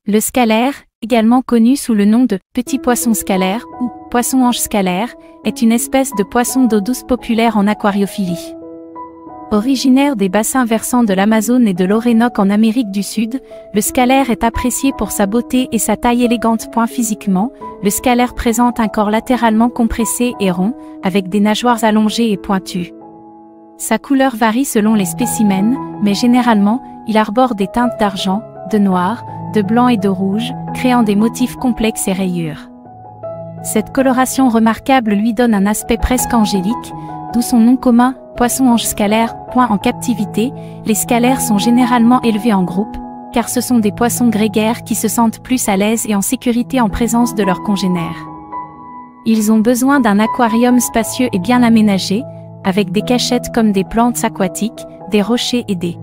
Le scalaire, également connu sous le nom de petit poisson scalaire ou poisson-ange scalaire, est une espèce de poisson d'eau douce populaire en aquariophilie. Originaire des bassins versants de l'Amazone et de l'Orénoque en Amérique du Sud, le scalaire est apprécié pour sa beauté et sa taille élégante. Physiquement, le scalaire présente un corps latéralement compressé et rond, avec des nageoires allongées et pointues. Sa couleur varie selon les spécimens, mais généralement, il arbore des teintes d'argent, de noir, de blanc et de rouge, créant des motifs complexes et rayures. Cette coloration remarquable lui donne un aspect presque angélique, d'où son nom commun, poisson-ange scalaire. En captivité, les scalaires sont généralement élevés en groupe, car ce sont des poissons grégaires qui se sentent plus à l'aise et en sécurité en présence de leurs congénères. Ils ont besoin d'un aquarium spacieux et bien aménagé, avec des cachettes comme des plantes aquatiques, des rochers et des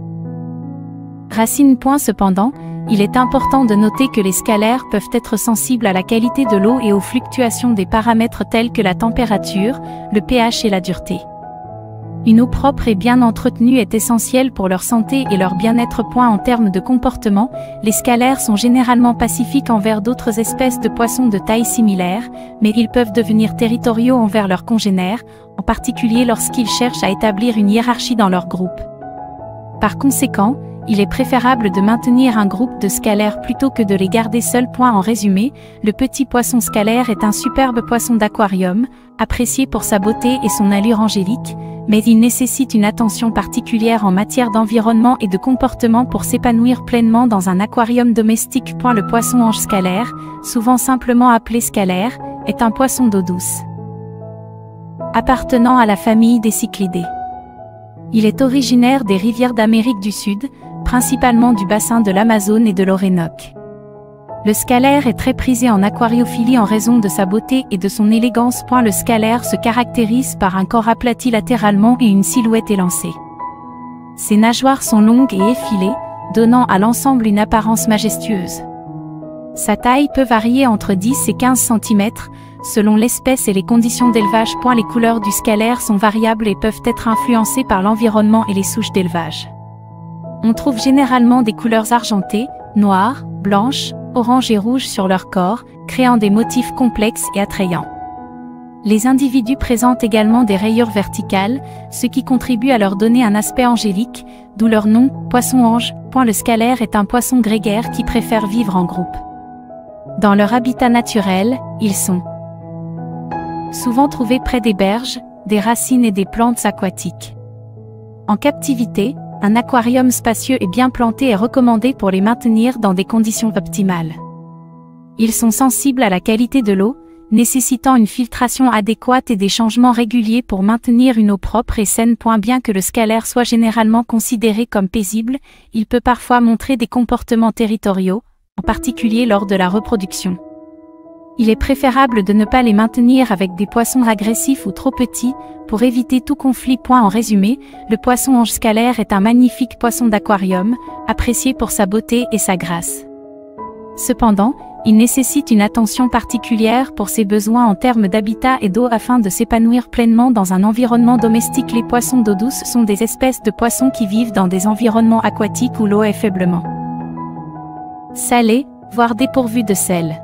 racines. Cependant, il est important de noter que les scalaires peuvent être sensibles à la qualité de l'eau et aux fluctuations des paramètres tels que la température, le pH et la dureté. Une eau propre et bien entretenue est essentielle pour leur santé et leur bien-être. En termes de comportement, les scalaires sont généralement pacifiques envers d'autres espèces de poissons de taille similaire, mais ils peuvent devenir territoriaux envers leurs congénères, en particulier lorsqu'ils cherchent à établir une hiérarchie dans leur groupe. Par conséquent, il est préférable de maintenir un groupe de scalaires plutôt que de les garder seuls. En résumé, le petit poisson scalaire est un superbe poisson d'aquarium, apprécié pour sa beauté et son allure angélique, mais il nécessite une attention particulière en matière d'environnement et de comportement pour s'épanouir pleinement dans un aquarium domestique. Le poisson-ange scalaire, souvent simplement appelé scalaire, est un poisson d'eau douce, appartenant à la famille des Cyclidés. Il est originaire des rivières d'Amérique du Sud, principalement du bassin de l'Amazone et de l'Orénoque. Le scalaire est très prisé en aquariophilie en raison de sa beauté et de son élégance. Le scalaire se caractérise par un corps aplati latéralement et une silhouette élancée. Ses nageoires sont longues et effilées, donnant à l'ensemble une apparence majestueuse. Sa taille peut varier entre 10 et 15 cm, selon l'espèce et les conditions d'élevage. Les couleurs du scalaire sont variables et peuvent être influencées par l'environnement et les souches d'élevage. On trouve généralement des couleurs argentées, noires, blanches, orange et rouge sur leur corps, créant des motifs complexes et attrayants. Les individus présentent également des rayures verticales, ce qui contribue à leur donner un aspect angélique, d'où leur nom, poisson-ange. Le scalaire est un poisson grégaire qui préfère vivre en groupe. Dans leur habitat naturel, ils sont souvent trouvés près des berges, des racines et des plantes aquatiques. En captivité, un aquarium spacieux et bien planté est recommandé pour les maintenir dans des conditions optimales. Ils sont sensibles à la qualité de l'eau, nécessitant une filtration adéquate et des changements réguliers pour maintenir une eau propre et saine. Bien que le scalaire soit généralement considéré comme paisible, il peut parfois montrer des comportements territoriaux, en particulier lors de la reproduction. Il est préférable de ne pas les maintenir avec des poissons agressifs ou trop petits, pour éviter tout conflit. En résumé, le poisson-ange scalaire est un magnifique poisson d'aquarium, apprécié pour sa beauté et sa grâce. Cependant, il nécessite une attention particulière pour ses besoins en termes d'habitat et d'eau afin de s'épanouir pleinement dans un environnement domestique. Les poissons d'eau douce sont des espèces de poissons qui vivent dans des environnements aquatiques où l'eau est faiblement salée, voire dépourvue de sel.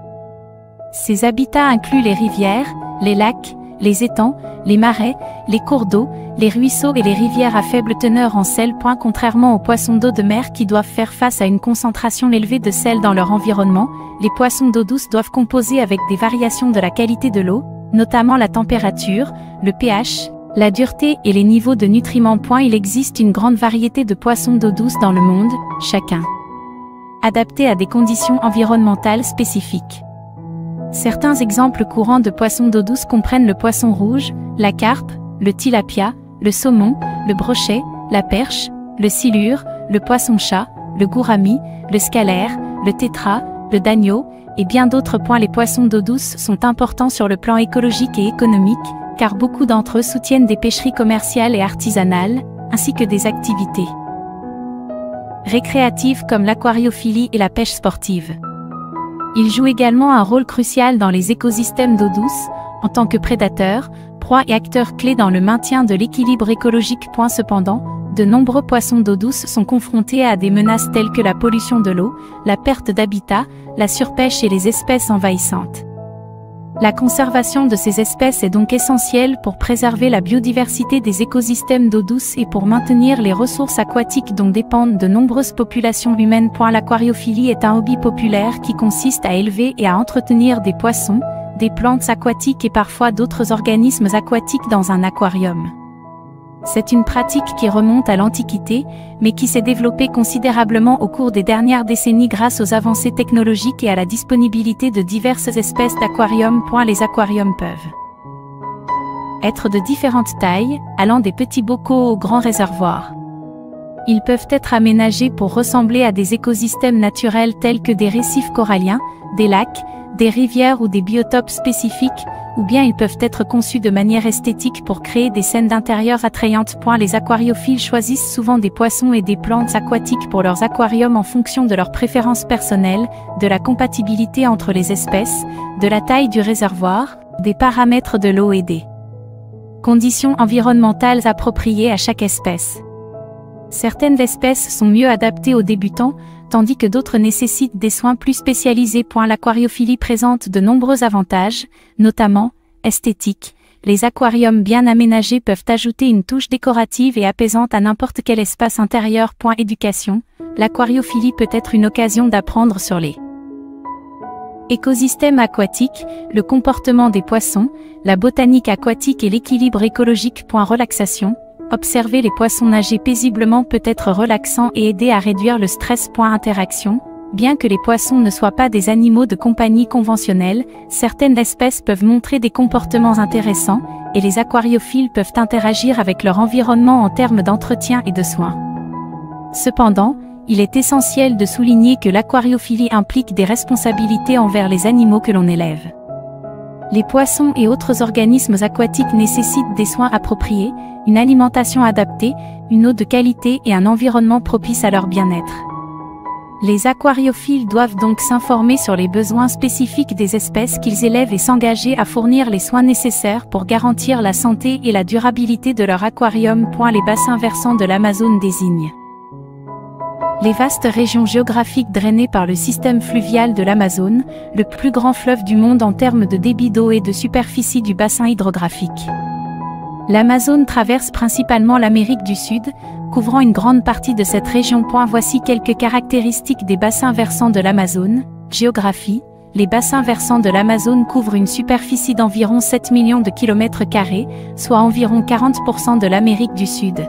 Ces habitats incluent les rivières, les lacs, les étangs, les marais, les cours d'eau, les ruisseaux et les rivières à faible teneur en sel. Contrairement aux poissons d'eau de mer qui doivent faire face à une concentration élevée de sel dans leur environnement, les poissons d'eau douce doivent composer avec des variations de la qualité de l'eau, notamment la température, le pH, la dureté et les niveaux de nutriments. Il existe une grande variété de poissons d'eau douce dans le monde, chacun adapté à des conditions environnementales spécifiques. Certains exemples courants de poissons d'eau douce comprennent le poisson rouge, la carpe, le tilapia, le saumon, le brochet, la perche, le silure, le poisson-chat, le gourami, le scalaire, le tétra, le dagneau, et bien d'autres. Les poissons d'eau douce sont importants sur le plan écologique et économique, car beaucoup d'entre eux soutiennent des pêcheries commerciales et artisanales, ainsi que des activités récréatives comme l'aquariophilie et la pêche sportive. Ils jouent également un rôle crucial dans les écosystèmes d'eau douce, en tant que prédateurs, proies et acteurs clés dans le maintien de l'équilibre écologique. Cependant, de nombreux poissons d'eau douce sont confrontés à des menaces telles que la pollution de l'eau, la perte d'habitat, la surpêche et les espèces envahissantes. La conservation de ces espèces est donc essentielle pour préserver la biodiversité des écosystèmes d'eau douce et pour maintenir les ressources aquatiques dont dépendent de nombreuses populations humaines. L'aquariophilie est un hobby populaire qui consiste à élever et à entretenir des poissons, des plantes aquatiques et parfois d'autres organismes aquatiques dans un aquarium. C'est une pratique qui remonte à l'Antiquité, mais qui s'est développée considérablement au cours des dernières décennies grâce aux avancées technologiques et à la disponibilité de diverses espèces d'aquariums. Les aquariums peuvent être de différentes tailles, allant des petits bocaux aux grands réservoirs. Ils peuvent être aménagés pour ressembler à des écosystèmes naturels tels que des récifs coralliens, des lacs, des rivières ou des biotopes spécifiques, ou bien ils peuvent être conçus de manière esthétique pour créer des scènes d'intérieur attrayantes. Les aquariophiles choisissent souvent des poissons et des plantes aquatiques pour leurs aquariums en fonction de leurs préférences personnelles, de la compatibilité entre les espèces, de la taille du réservoir, des paramètres de l'eau et des conditions environnementales appropriées à chaque espèce. Certaines espèces sont mieux adaptées aux débutants, tandis que d'autres nécessitent des soins plus spécialisés. L'aquariophilie présente de nombreux avantages, notamment esthétiques. Les aquariums bien aménagés peuvent ajouter une touche décorative et apaisante à n'importe quel espace intérieur. Éducation. L'aquariophilie peut être une occasion d'apprendre sur les écosystèmes aquatiques, le comportement des poissons, la botanique aquatique et l'équilibre écologique. Relaxation. Observer les poissons nager paisiblement peut être relaxant et aider à réduire le stress. Interaction. Bien que les poissons ne soient pas des animaux de compagnie conventionnels, certaines espèces peuvent montrer des comportements intéressants, et les aquariophiles peuvent interagir avec leur environnement en termes d'entretien et de soins. Cependant, il est essentiel de souligner que l'aquariophilie implique des responsabilités envers les animaux que l'on élève. Les poissons et autres organismes aquatiques nécessitent des soins appropriés, une alimentation adaptée, une eau de qualité et un environnement propice à leur bien-être. Les aquariophiles doivent donc s'informer sur les besoins spécifiques des espèces qu'ils élèvent et s'engager à fournir les soins nécessaires pour garantir la santé et la durabilité de leur aquarium. Les bassins versants de l'Amazone désignent les vastes régions géographiques drainées par le système fluvial de l'Amazone, le plus grand fleuve du monde en termes de débit d'eau et de superficie du bassin hydrographique. L'Amazone traverse principalement l'Amérique du Sud, couvrant une grande partie de cette région. Voici quelques caractéristiques des bassins versants de l'Amazone. Géographie. Les bassins versants de l'Amazone couvrent une superficie d'environ 7 millions de kilomètres carrés, soit environ 40% de l'Amérique du Sud.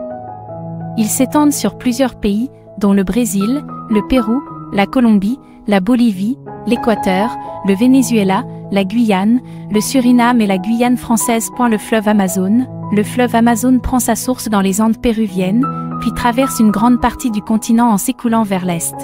Ils s'étendent sur plusieurs pays, dont le Brésil, le Pérou, la Colombie, la Bolivie, l'Équateur, le Venezuela, la Guyane, le Suriname et la Guyane française. Le fleuve Amazone. Le fleuve Amazone prend sa source dans les Andes péruviennes, puis traverse une grande partie du continent en s'écoulant vers l'est.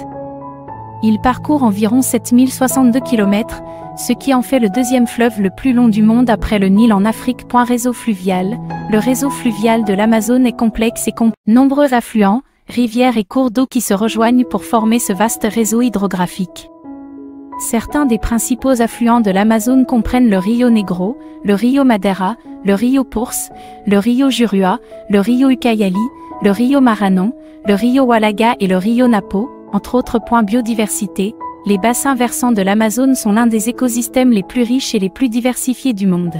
Il parcourt environ 7062 km, ce qui en fait le deuxième fleuve le plus long du monde après le Nil en Afrique. Réseau fluvial. Le réseau fluvial de l'Amazone est complexe et compte nombreux affluents, rivières et cours d'eau qui se rejoignent pour former ce vaste réseau hydrographique. Certains des principaux affluents de l'Amazone comprennent le Rio Negro, le Rio Madeira, le Rio Purce, le Rio Jurua, le Rio Ucayali, le Rio Maranon, le Rio Huallaga et le Rio Napo, entre autres. Biodiversité. Les bassins versants de l'Amazone sont l'un des écosystèmes les plus riches et les plus diversifiés du monde.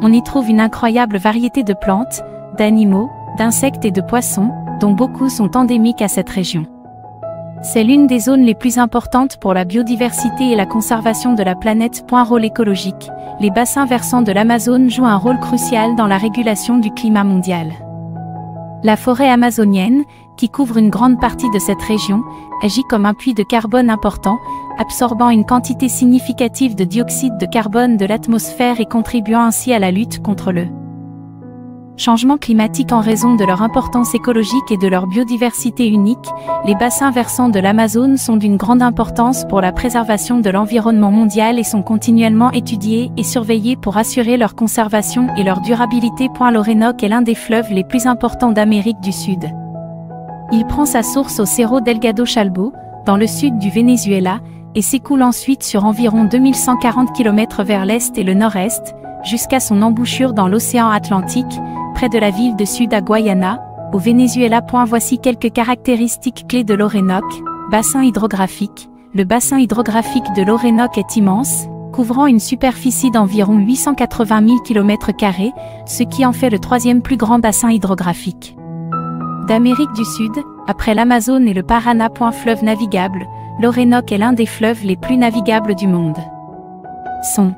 On y trouve une incroyable variété de plantes, d'animaux, d'insectes et de poissons, dont beaucoup sont endémiques à cette région. C'est l'une des zones les plus importantes pour la biodiversité et la conservation de la planète. Rôle écologique. Les bassins versants de l'Amazone jouent un rôle crucial dans la régulation du climat mondial. La forêt amazonienne, qui couvre une grande partie de cette région, agit comme un puits de carbone important, absorbant une quantité significative de dioxyde de carbone de l'atmosphère et contribuant ainsi à la lutte contre le changement climatique. En raison de leur importance écologique et de leur biodiversité unique, les bassins versants de l'Amazone sont d'une grande importance pour la préservation de l'environnement mondial et sont continuellement étudiés et surveillés pour assurer leur conservation et leur durabilité. L'Orénoque est l'un des fleuves les plus importants d'Amérique du Sud. Il prend sa source au Cerro Delgado Chalbo, dans le sud du Venezuela, et s'écoule ensuite sur environ 2140 km vers l'est et le nord-est, jusqu'à son embouchure dans l'océan Atlantique, près de la ville de Ciudad Guayana, au Venezuela. Voici quelques caractéristiques clés de l'Orénoque. Bassin hydrographique. le bassin hydrographique de l'Orénoque est immense, couvrant une superficie d'environ 880 000 km², ce qui en fait le troisième plus grand bassin hydrographique d'Amérique du Sud, après l'Amazone et le Paraná. Fleuve navigable, l'Orénoque est l'un des fleuves les plus navigables du monde. Son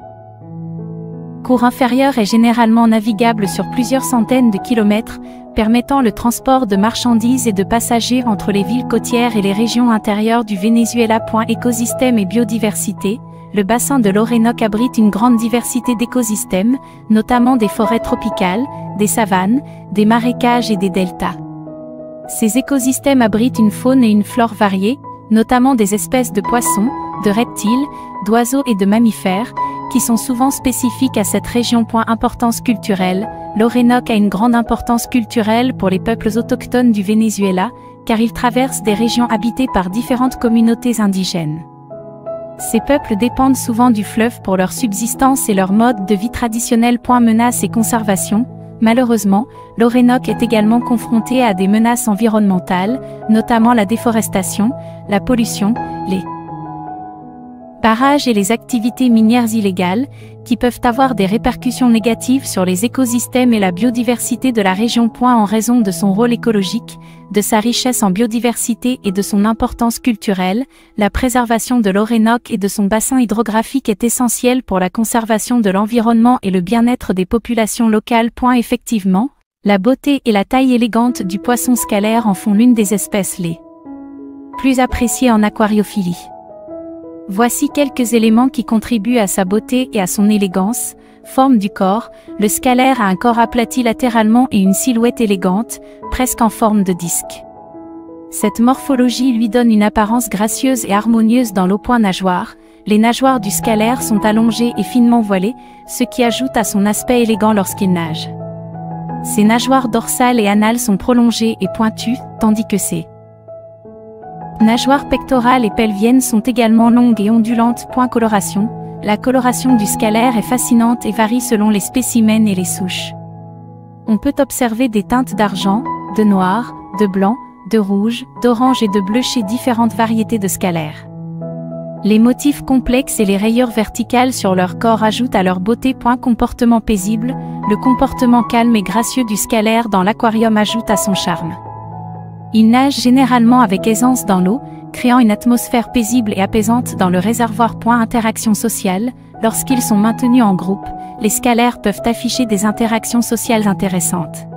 cours inférieur est généralement navigable sur plusieurs centaines de kilomètres, permettant le transport de marchandises et de passagers entre les villes côtières et les régions intérieures du Venezuela. Écosystème et biodiversité, le bassin de l'Orénoque abrite une grande diversité d'écosystèmes, notamment des forêts tropicales, des savanes, des marécages et des deltas. Ces écosystèmes abritent une faune et une flore variées, notamment des espèces de poissons, de reptiles, d'oiseaux et de mammifères, qui sont souvent spécifiques à cette région. Importance culturelle, l'Orénoque a une grande importance culturelle pour les peuples autochtones du Venezuela, car il traverse des régions habitées par différentes communautés indigènes. Ces peuples dépendent souvent du fleuve pour leur subsistance et leur mode de vie traditionnel. Menaces et conservation. Malheureusement, l'Orénoque est également confronté à des menaces environnementales, notamment la déforestation, la pollution, les barrages et les activités minières illégales, qui peuvent avoir des répercussions négatives sur les écosystèmes et la biodiversité de la région. En raison de son rôle écologique, de sa richesse en biodiversité et de son importance culturelle, la préservation de l'Orénoque et de son bassin hydrographique est essentielle pour la conservation de l'environnement et le bien-être des populations locales. Effectivement, la beauté et la taille élégante du poisson scalaire en font l'une des espèces les plus appréciées en aquariophilie. Voici quelques éléments qui contribuent à sa beauté et à son élégance. Forme du corps, le scalaire a un corps aplati latéralement et une silhouette élégante, presque en forme de disque. Cette morphologie lui donne une apparence gracieuse et harmonieuse dans l'eau. Nageoires, les nageoires du scalaire sont allongées et finement voilées, ce qui ajoute à son aspect élégant lorsqu'il nage. Ses nageoires dorsales et anales sont prolongées et pointues, tandis que ses nageoires pectorales et pelviennes sont également longues et ondulantes. Coloration, la coloration du scalaire est fascinante et varie selon les spécimens et les souches. On peut observer des teintes d'argent, de noir, de blanc, de rouge, d'orange et de bleu chez différentes variétés de scalaires. Les motifs complexes et les rayures verticales sur leur corps ajoutent à leur beauté. Comportement paisible, le comportement calme et gracieux du scalaire dans l'aquarium ajoute à son charme. Ils nagent généralement avec aisance dans l'eau, créant une atmosphère paisible et apaisante dans le réservoir. Interaction sociale, lorsqu'ils sont maintenus en groupe, les scalaires peuvent afficher des interactions sociales intéressantes.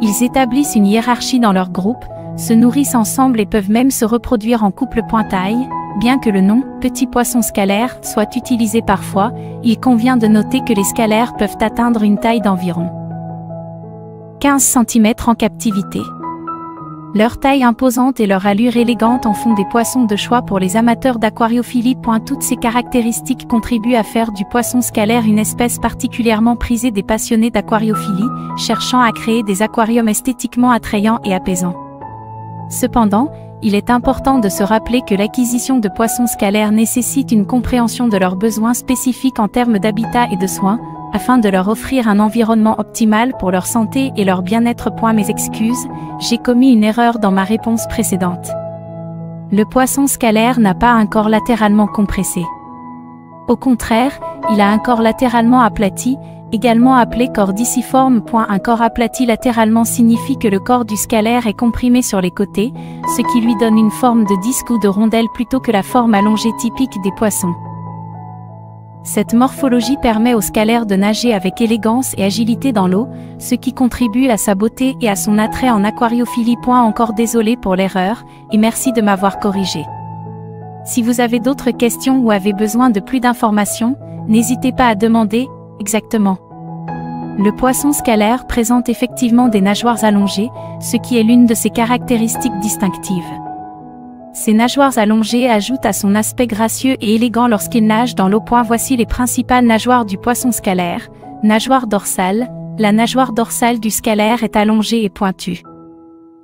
Ils établissent une hiérarchie dans leur groupe, se nourrissent ensemble et peuvent même se reproduire en couple. Taille, bien que le nom « petit poisson scalaire » soit utilisé parfois, il convient de noter que les scalaires peuvent atteindre une taille d'environ 15 cm en captivité. Leur taille imposante et leur allure élégante en font des poissons de choix pour les amateurs d'aquariophilie. Toutes ces caractéristiques contribuent à faire du poisson scalaire une espèce particulièrement prisée des passionnés d'aquariophilie, cherchant à créer des aquariums esthétiquement attrayants et apaisants. Cependant, il est important de se rappeler que l'acquisition de poissons scalaires nécessite une compréhension de leurs besoins spécifiques en termes d'habitat et de soins, afin de leur offrir un environnement optimal pour leur santé et leur bien-être. Mes excuses, j'ai commis une erreur dans ma réponse précédente. Le poisson scalaire n'a pas un corps latéralement compressé. Au contraire, il a un corps latéralement aplati, également appelé corps disciforme. Un corps aplati latéralement signifie que le corps du scalaire est comprimé sur les côtés, ce qui lui donne une forme de disque ou de rondelle plutôt que la forme allongée typique des poissons. Cette morphologie permet au scalaire de nager avec élégance et agilité dans l'eau, ce qui contribue à sa beauté et à son attrait en aquariophilie. Encore désolé pour l'erreur, et merci de m'avoir corrigé. Si vous avez d'autres questions ou avez besoin de plus d'informations, n'hésitez pas à demander. Exactement. Le poisson scalaire présente effectivement des nageoires allongées, ce qui est l'une de ses caractéristiques distinctives. Ces nageoires allongées ajoutent à son aspect gracieux et élégant lorsqu'il nage dans l'eau. Voici les principales nageoires du poisson scalaire. Nageoire dorsale. La nageoire dorsale du scalaire est allongée et pointue.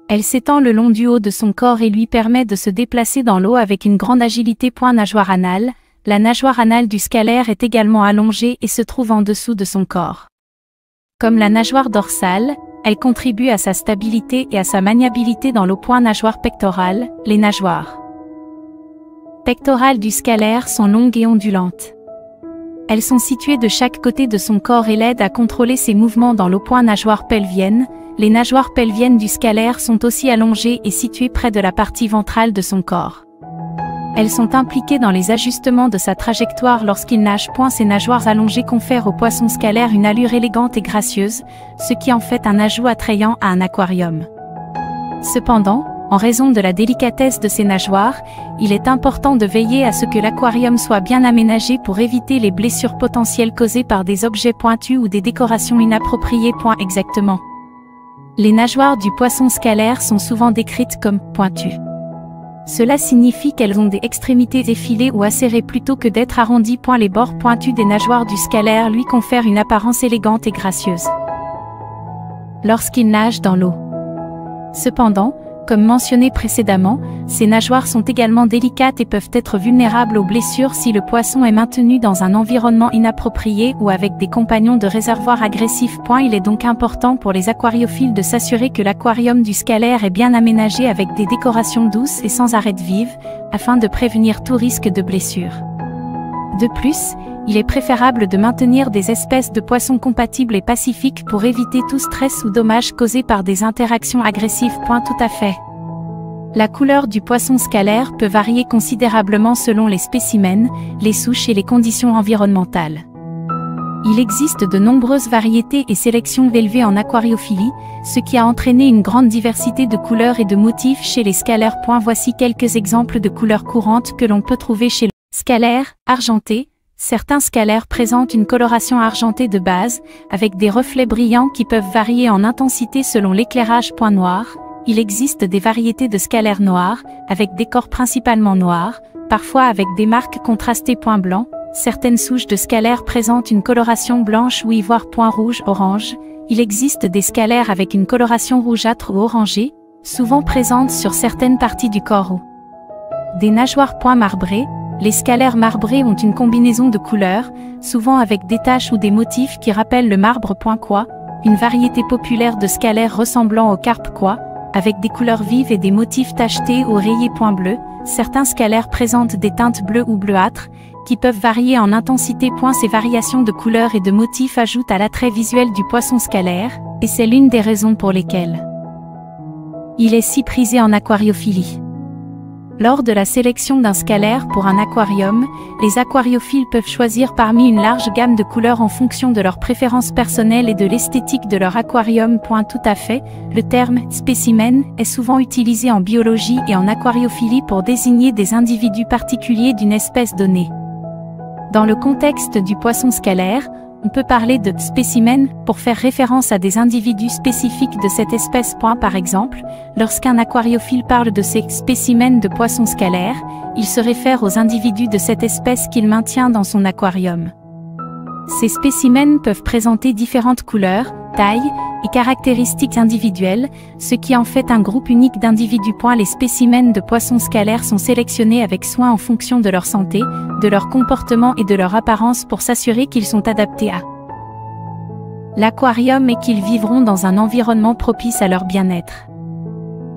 Elle s'étend le long du haut de son corps et lui permet de se déplacer dans l'eau avec une grande agilité. Nageoire anale. La nageoire anale du scalaire est également allongée et se trouve en dessous de son corps. Comme la nageoire dorsale, elle contribue à sa stabilité et à sa maniabilité dans l'eau. Nageoire pectorale, les nageoires pectorales du scalaire sont longues et ondulantes. Elles sont situées de chaque côté de son corps et l'aident à contrôler ses mouvements dans l'eau. Nageoires pelviennes. Les nageoires pelviennes du scalaire sont aussi allongées et situées près de la partie ventrale de son corps. Elles sont impliquées dans les ajustements de sa trajectoire lorsqu'il nage. Ces nageoires allongées confèrent au poisson scalaire une allure élégante et gracieuse, ce qui en fait un ajout attrayant à un aquarium. Cependant, en raison de la délicatesse de ces nageoires, il est important de veiller à ce que l'aquarium soit bien aménagé pour éviter les blessures potentielles causées par des objets pointus ou des décorations inappropriées. Exactement. Les nageoires du poisson scalaire sont souvent décrites comme pointues. Cela signifie qu'elles ont des extrémités effilées ou acérées plutôt que d'être arrondies. Les bords pointus des nageoires du scalaire lui confèrent une apparence élégante et gracieuse lorsqu'il nage dans l'eau. Cependant, comme mentionné précédemment, ces nageoires sont également délicates et peuvent être vulnérables aux blessures si le poisson est maintenu dans un environnement inapproprié ou avec des compagnons de réservoir agressifs. Il est donc important pour les aquariophiles de s'assurer que l'aquarium du scalaire est bien aménagé avec des décorations douces et sans arêtes vives, afin de prévenir tout risque de blessure. De plus, il est préférable de maintenir des espèces de poissons compatibles et pacifiques pour éviter tout stress ou dommage causé par des interactions agressives. Tout à fait. La couleur du poisson scalaire peut varier considérablement selon les spécimens, les souches et les conditions environnementales. Il existe de nombreuses variétés et sélections élevées en aquariophilie, ce qui a entraîné une grande diversité de couleurs et de motifs chez les scalaires. Voici quelques exemples de couleurs courantes que l'on peut trouver chez le scalaire argenté. Certains scalaires présentent une coloration argentée de base, avec des reflets brillants qui peuvent varier en intensité selon l'éclairage. Noir. Il existe des variétés de scalaires noirs, avec des corps principalement noirs, parfois avec des marques contrastées. Blanc. Certaines souches de scalaires présentent une coloration blanche ou ivoire. Rouge-orange. Il existe des scalaires avec une coloration rougeâtre ou orangée, souvent présentes sur certaines parties du corps. Des nageoires. Marbrées. Les scalaires marbrés ont une combinaison de couleurs, souvent avec des taches ou des motifs qui rappellent le marbre. Une variété populaire de scalaires ressemblant au carpe. Avec des couleurs vives et des motifs tachetés ou rayés. Bleu. Certains scalaires présentent des teintes bleues ou bleuâtres, qui peuvent varier en intensité. Ces variations de couleurs et de motifs ajoutent à l'attrait visuel du poisson scalaire, et c'est l'une des raisons pour lesquelles il est si prisé en aquariophilie. Lors de la sélection d'un scalaire pour un aquarium, les aquariophiles peuvent choisir parmi une large gamme de couleurs en fonction de leurs préférences personnelles et de l'esthétique de leur aquarium. Tout à fait, le terme « spécimen » est souvent utilisé en biologie et en aquariophilie pour désigner des individus particuliers d'une espèce donnée. Dans le contexte du poisson scalaire, on peut parler de spécimen pour faire référence à des individus spécifiques de cette espèce. Par exemple, lorsqu'un aquariophile parle de ces spécimens de poissons scalaires, il se réfère aux individus de cette espèce qu'il maintient dans son aquarium. Ces spécimens peuvent présenter différentes couleurs, tailles et caractéristiques individuelles, ce qui en fait un groupe unique d'individus. Les spécimens de poissons scalaires sont sélectionnés avec soin en fonction de leur santé, de leur comportement et de leur apparence pour s'assurer qu'ils sont adaptés à l'aquarium et qu'ils vivront dans un environnement propice à leur bien-être.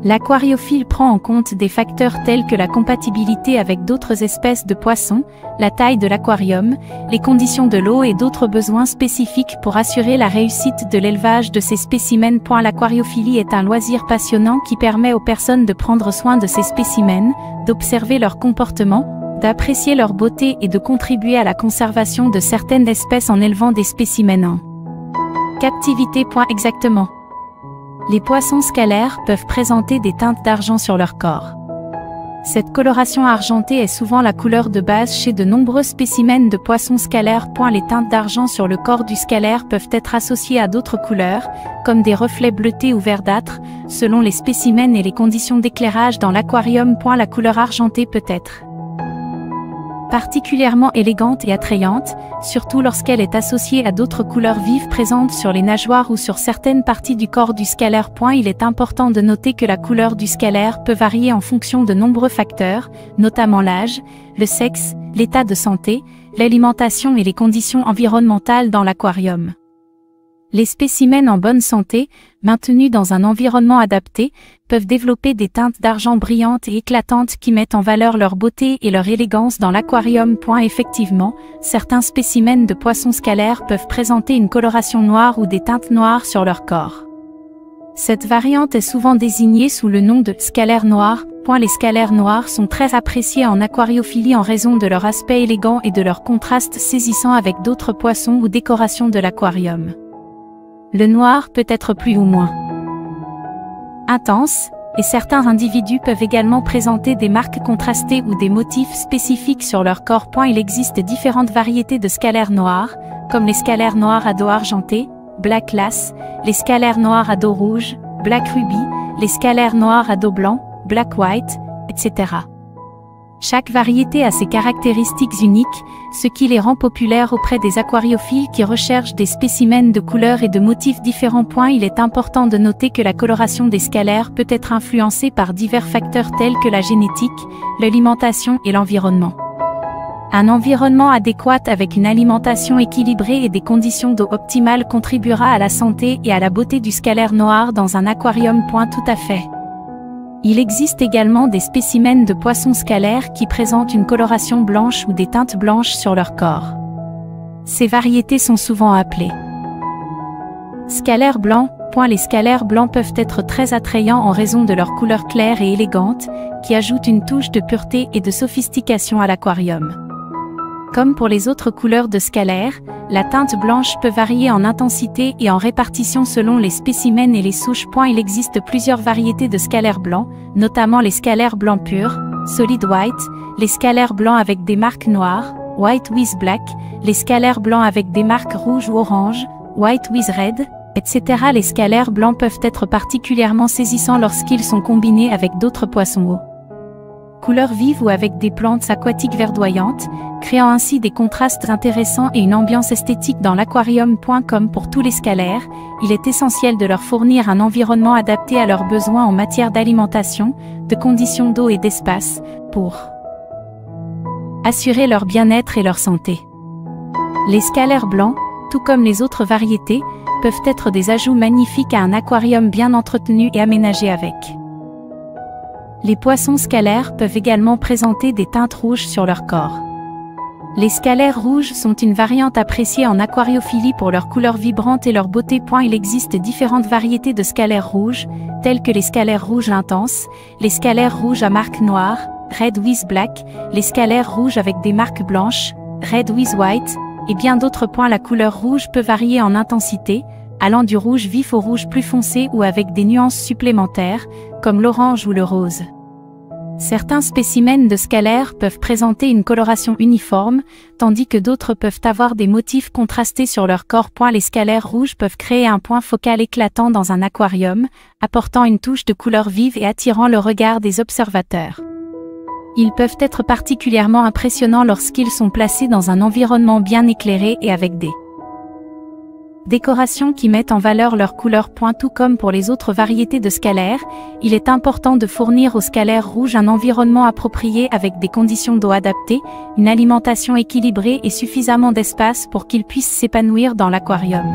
L'aquariophile prend en compte des facteurs tels que la compatibilité avec d'autres espèces de poissons, la taille de l'aquarium, les conditions de l'eau et d'autres besoins spécifiques pour assurer la réussite de l'élevage de ces spécimens. L'aquariophilie est un loisir passionnant qui permet aux personnes de prendre soin de ces spécimens, d'observer leur comportement, d'apprécier leur beauté et de contribuer à la conservation de certaines espèces en élevant des spécimens en captivité. Exactement. Les poissons scalaires peuvent présenter des teintes d'argent sur leur corps. Cette coloration argentée est souvent la couleur de base chez de nombreux spécimens de poissons scalaires. Les teintes d'argent sur le corps du scalaire peuvent être associées à d'autres couleurs, comme des reflets bleutés ou verdâtres, selon les spécimens et les conditions d'éclairage dans l'aquarium. La couleur argentée peut être particulièrement élégante et attrayante, surtout lorsqu'elle est associée à d'autres couleurs vives présentes sur les nageoires ou sur certaines parties du corps du scalaire. Il est important de noter que la couleur du scalaire peut varier en fonction de nombreux facteurs, notamment l'âge, le sexe, l'état de santé, l'alimentation et les conditions environnementales dans l'aquarium. Les spécimens en bonne santé, maintenus dans un environnement adapté, peuvent développer des teintes d'argent brillantes et éclatantes qui mettent en valeur leur beauté et leur élégance dans l'aquarium. Effectivement, certains spécimens de poissons scalaires peuvent présenter une coloration noire ou des teintes noires sur leur corps. Cette variante est souvent désignée sous le nom de scalaire noir. Les scalaires noirs sont très appréciés en aquariophilie en raison de leur aspect élégant et de leur contraste saisissant avec d'autres poissons ou décorations de l'aquarium. Le noir peut être plus ou moins intense, et certains individus peuvent également présenter des marques contrastées ou des motifs spécifiques sur leur corps. Il existe différentes variétés de scalaires noirs, comme les scalaires noirs à dos argenté, Black Lace, les scalaires noirs à dos rouge, Black Ruby, les scalaires noirs à dos blanc, Black White, etc. Chaque variété a ses caractéristiques uniques, ce qui les rend populaires auprès des aquariophiles qui recherchent des spécimens de couleurs et de motifs différents. Il est important de noter que la coloration des scalaires peut être influencée par divers facteurs tels que la génétique, l'alimentation et l'environnement. Un environnement adéquat avec une alimentation équilibrée et des conditions d'eau optimales contribuera à la santé et à la beauté du scalaire noir dans un aquarium. Tout à fait. Il existe également des spécimens de poissons scalaires qui présentent une coloration blanche ou des teintes blanches sur leur corps. Ces variétés sont souvent appelées scalaires blancs. Les scalaires blancs peuvent être très attrayants en raison de leur couleur claire et élégante, qui ajoute une touche de pureté et de sophistication à l'aquarium. Comme pour les autres couleurs de scalaires, la teinte blanche peut varier en intensité et en répartition selon les spécimens et les souches. Il existe plusieurs variétés de scalaires blancs, notamment les scalaires blancs purs, Solid White, les scalaires blancs avec des marques noires, White with Black, les scalaires blancs avec des marques rouges ou orange, White with Red, etc. Les scalaires blancs peuvent être particulièrement saisissants lorsqu'ils sont combinés avec d'autres poissons hauts couleurs vives ou avec des plantes aquatiques verdoyantes, créant ainsi des contrastes intéressants et une ambiance esthétique dans l'aquarium. Comme pour tous les scalaires, il est essentiel de leur fournir un environnement adapté à leurs besoins en matière d'alimentation, de conditions d'eau et d'espace, pour assurer leur bien-être et leur santé. Les scalaires blancs, tout comme les autres variétés, peuvent être des ajouts magnifiques à un aquarium bien entretenu et aménagé avec. Les poissons scalaires peuvent également présenter des teintes rouges sur leur corps. Les scalaires rouges sont une variante appréciée en aquariophilie pour leur couleur vibrante et leur beauté. Il existe différentes variétés de scalaires rouges, telles que les scalaires rouges intenses, les scalaires rouges à marque noire, Red with Black, les scalaires rouges avec des marques blanches, Red with White, et bien d'autres. La couleur rouge peut varier en intensité, allant du rouge vif au rouge plus foncé ou avec des nuances supplémentaires, comme l'orange ou le rose. Certains spécimens de scalaires peuvent présenter une coloration uniforme, tandis que d'autres peuvent avoir des motifs contrastés sur leur corps. Les scalaires rouges peuvent créer un point focal éclatant dans un aquarium, apportant une touche de couleur vive et attirant le regard des observateurs. Ils peuvent être particulièrement impressionnants lorsqu'ils sont placés dans un environnement bien éclairé et avec des décorations qui mettent en valeur leur couleur. Tout comme pour les autres variétés de scalaires, il est important de fournir aux scalaires rouges un environnement approprié avec des conditions d'eau adaptées, une alimentation équilibrée et suffisamment d'espace pour qu'ils puissent s'épanouir dans l'aquarium.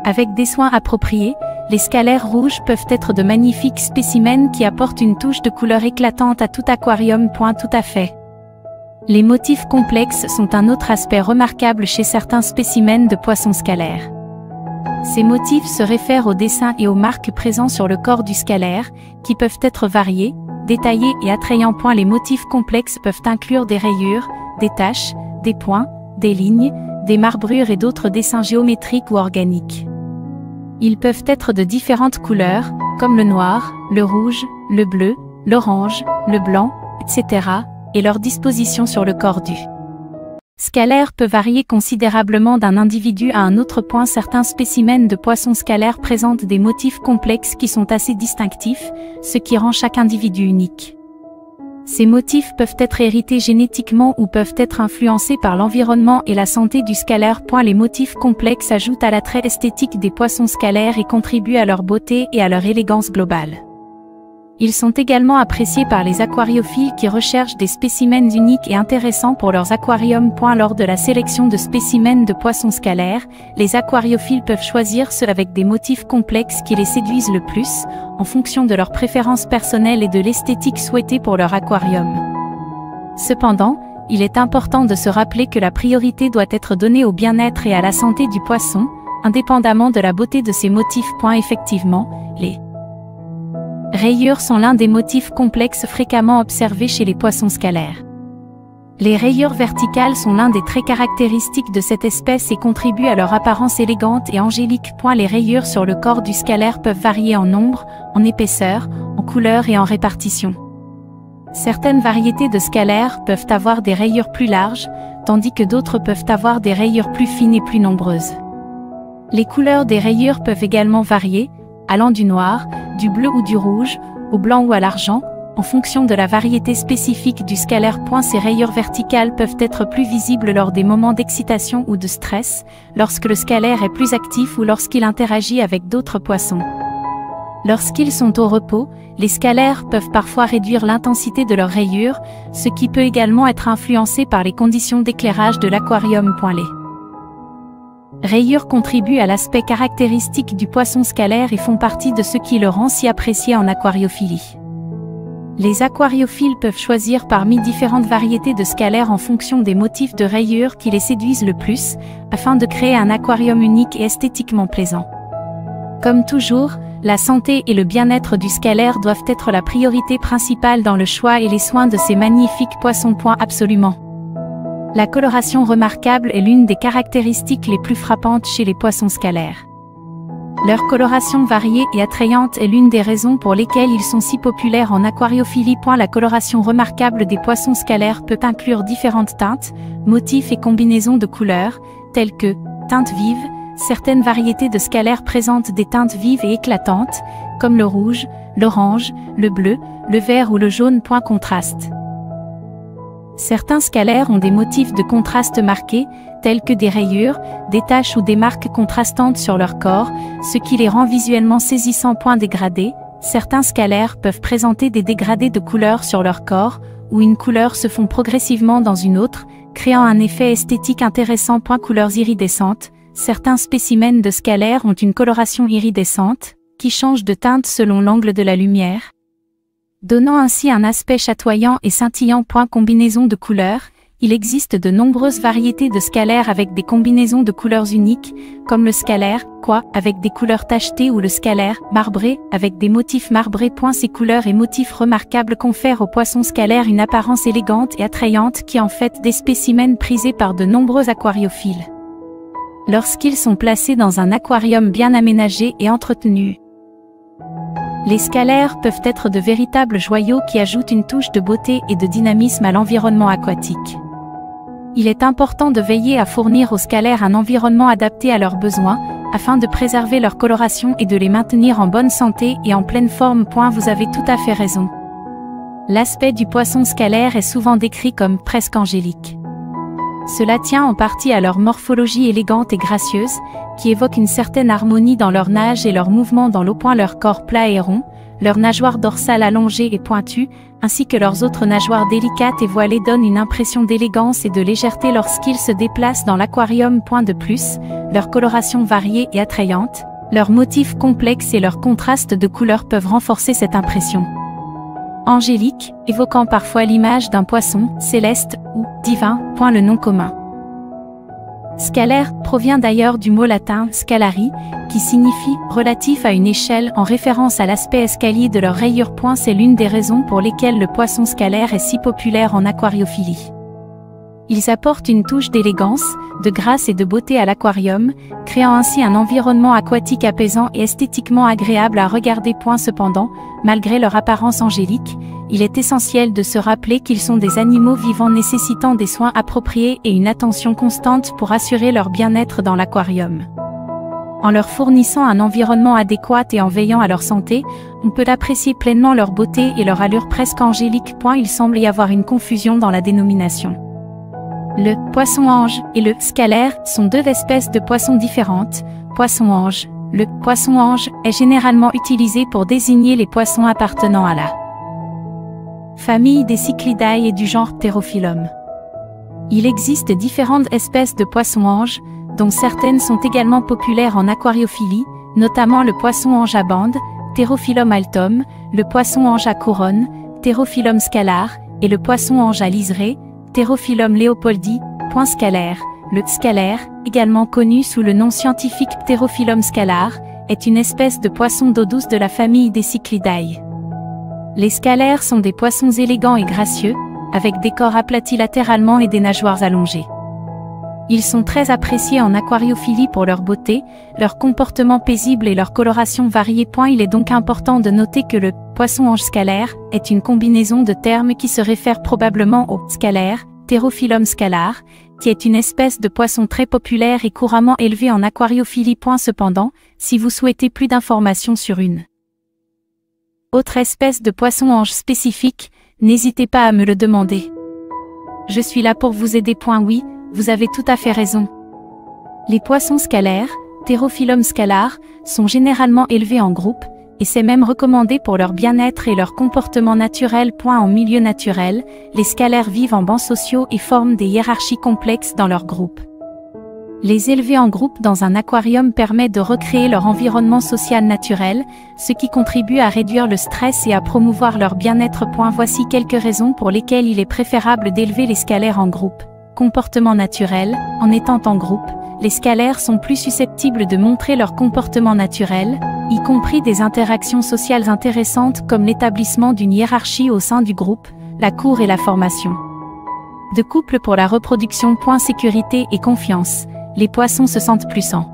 Avec des soins appropriés, les scalaires rouges peuvent être de magnifiques spécimens qui apportent une touche de couleur éclatante à tout aquarium. Tout à fait. Les motifs complexes sont un autre aspect remarquable chez certains spécimens de poissons scalaires. Ces motifs se réfèrent aux dessins et aux marques présents sur le corps du scalaire, qui peuvent être variés, détaillés et attrayants. Les motifs complexes peuvent inclure des rayures, des taches, des points, des lignes, des marbrures et d'autres dessins géométriques ou organiques. Ils peuvent être de différentes couleurs, comme le noir, le rouge, le bleu, l'orange, le blanc, etc., et leur disposition sur le corps du scalaire peut varier considérablement d'un individu à un autre. Certains spécimens de poissons scalaires présentent des motifs complexes qui sont assez distinctifs, ce qui rend chaque individu unique. Ces motifs peuvent être hérités génétiquement ou peuvent être influencés par l'environnement et la santé du scalaire. Les motifs complexes ajoutent à l'attrait esthétique des poissons scalaires et contribuent à leur beauté et à leur élégance globale. Ils sont également appréciés par les aquariophiles qui recherchent des spécimens uniques et intéressants pour leurs aquariums. Lors de la sélection de spécimens de poissons scalaires, les aquariophiles peuvent choisir ceux avec des motifs complexes qui les séduisent le plus, en fonction de leurs préférences personnelles et de l'esthétique souhaitée pour leur aquarium. Cependant, il est important de se rappeler que la priorité doit être donnée au bien-être et à la santé du poisson, indépendamment de la beauté de ses motifs. Effectivement, les rayures sont l'un des motifs complexes fréquemment observés chez les poissons scalaires. Les rayures verticales sont l'un des traits caractéristiques de cette espèce et contribuent à leur apparence élégante et angélique. Les rayures sur le corps du scalaire peuvent varier en nombre, en épaisseur, en couleur et en répartition. Certaines variétés de scalaires peuvent avoir des rayures plus larges, tandis que d'autres peuvent avoir des rayures plus fines et plus nombreuses. Les couleurs des rayures peuvent également varier, allant du noir, du bleu ou du rouge, au blanc ou à l'argent, en fonction de la variété spécifique du scalaire. Ces rayures verticales peuvent être plus visibles lors des moments d'excitation ou de stress, lorsque le scalaire est plus actif ou lorsqu'il interagit avec d'autres poissons. Lorsqu'ils sont au repos, les scalaires peuvent parfois réduire l'intensité de leurs rayures, ce qui peut également être influencé par les conditions d'éclairage de l'aquarium. Les rayures contribuent à l'aspect caractéristique du poisson scalaire et font partie de ce qui le rend si apprécié en aquariophilie. Les aquariophiles peuvent choisir parmi différentes variétés de scalaires en fonction des motifs de rayures qui les séduisent le plus, afin de créer un aquarium unique et esthétiquement plaisant. Comme toujours, la santé et le bien-être du scalaire doivent être la priorité principale dans le choix et les soins de ces magnifiques poissons. Absolument. La coloration remarquable est l'une des caractéristiques les plus frappantes chez les poissons scalaires. Leur coloration variée et attrayante est l'une des raisons pour lesquelles ils sont si populaires en aquariophilie. La coloration remarquable des poissons scalaires peut inclure différentes teintes, motifs et combinaisons de couleurs, telles que teintes vives. Certaines variétés de scalaires présentent des teintes vives et éclatantes, comme le rouge, l'orange, le bleu, le vert ou le jaune. Contraste. Certains scalaires ont des motifs de contraste marqués, tels que des rayures, des taches ou des marques contrastantes sur leur corps, ce qui les rend visuellement saisissants. Dégradés. Certains scalaires peuvent présenter des dégradés de couleurs sur leur corps, où une couleur se fond progressivement dans une autre, créant un effet esthétique intéressant. Couleurs iridescentes. Certains spécimens de scalaires ont une coloration iridescente, qui change de teinte selon l'angle de la lumière, donnant ainsi un aspect chatoyant et scintillant. Combinaison de couleurs. Il existe de nombreuses variétés de scalaires avec des combinaisons de couleurs uniques, comme le scalaire avec des couleurs tachetées ou le scalaire marbré avec des motifs marbrés. Ces couleurs et motifs remarquables confèrent aux poissons scalaires une apparence élégante et attrayante qui en fait des spécimens prisés par de nombreux aquariophiles lorsqu'ils sont placés dans un aquarium bien aménagé et entretenu. Les scalaires peuvent être de véritables joyaux qui ajoutent une touche de beauté et de dynamisme à l'environnement aquatique. Il est important de veiller à fournir aux scalaires un environnement adapté à leurs besoins, afin de préserver leur coloration et de les maintenir en bonne santé et en pleine forme. Vous avez tout à fait raison. L'aspect du poisson scalaire est souvent décrit comme presque angélique. Cela tient en partie à leur morphologie élégante et gracieuse, qui évoque une certaine harmonie dans leur nage et leurs mouvements dans l'eau. Leur corps plat et rond, leur nageoire dorsale allongée et pointue, ainsi que leurs autres nageoires délicates et voilées donnent une impression d'élégance et de légèreté lorsqu'ils se déplacent dans l'aquarium. De plus, leur coloration variée et attrayante, leurs motifs complexes et leurs contrastes de couleurs peuvent renforcer cette impression angélique, évoquant parfois l'image d'un poisson céleste ou divin. Le nom commun scalaire provient d'ailleurs du mot latin scalari, qui signifie relatif à une échelle en référence à l'aspect escalier de leurs rayures. C'est l'une des raisons pour lesquelles le poisson scalaire est si populaire en aquariophilie. Ils apportent une touche d'élégance, de grâce et de beauté à l'aquarium, créant ainsi un environnement aquatique apaisant et esthétiquement agréable à regarder. Cependant, malgré leur apparence angélique, il est essentiel de se rappeler qu'ils sont des animaux vivants nécessitant des soins appropriés et une attention constante pour assurer leur bien-être dans l'aquarium. En leur fournissant un environnement adéquat et en veillant à leur santé, on peut apprécier pleinement leur beauté et leur allure presque angélique. Il semble y avoir une confusion dans la dénomination. Le poisson-ange et le scalaire sont deux espèces de poissons différentes. Poisson-ange, Le poisson-ange est généralement utilisé pour désigner les poissons appartenant à la famille des Cichlidae et du genre Pterophyllum. Il existe différentes espèces de poissons-anges, dont certaines sont également populaires en aquariophilie, notamment le poisson-ange à bande, Pterophyllum altum, le poisson-ange à couronne, Pterophyllum scalar, et le poisson-ange à liseré, Pterophyllum leopoldi, point scalaire. Le scalaire, également connu sous le nom scientifique Pterophyllum scalar, est une espèce de poisson d'eau douce de la famille des Cichlidae. Les scalaires sont des poissons élégants et gracieux, avec des corps aplatis latéralement et des nageoires allongées. Ils sont très appréciés en aquariophilie pour leur beauté, leur comportement paisible et leur coloration variée. Il est donc important de noter que le poisson-ange scalaire est une combinaison de termes qui se réfèrent probablement au scalaire, Pterophyllum scalar, qui est une espèce de poisson très populaire et couramment élevée en aquariophilie. Cependant, si vous souhaitez plus d'informations sur une autre espèce de poisson-ange spécifique, n'hésitez pas à me le demander. Je suis là pour vous aider. Oui, vous avez tout à fait raison. Les poissons scalaires, Pterophyllum scalar, sont généralement élevés en groupe, et c'est même recommandé pour leur bien-être et leur comportement naturel. En milieu naturel, les scalaires vivent en bancs sociaux et forment des hiérarchies complexes dans leur groupe. Les élever en groupe dans un aquarium permet de recréer leur environnement social naturel, ce qui contribue à réduire le stress et à promouvoir leur bien-être. Voici quelques raisons pour lesquelles il est préférable d'élever les scalaires en groupe. Comportement naturel, en étant en groupe, les scalaires sont plus susceptibles de montrer leur comportement naturel, y compris des interactions sociales intéressantes comme l'établissement d'une hiérarchie au sein du groupe, la cour et la formation de couple pour la reproduction. Sécurité et confiance, les poissons se sentent plus en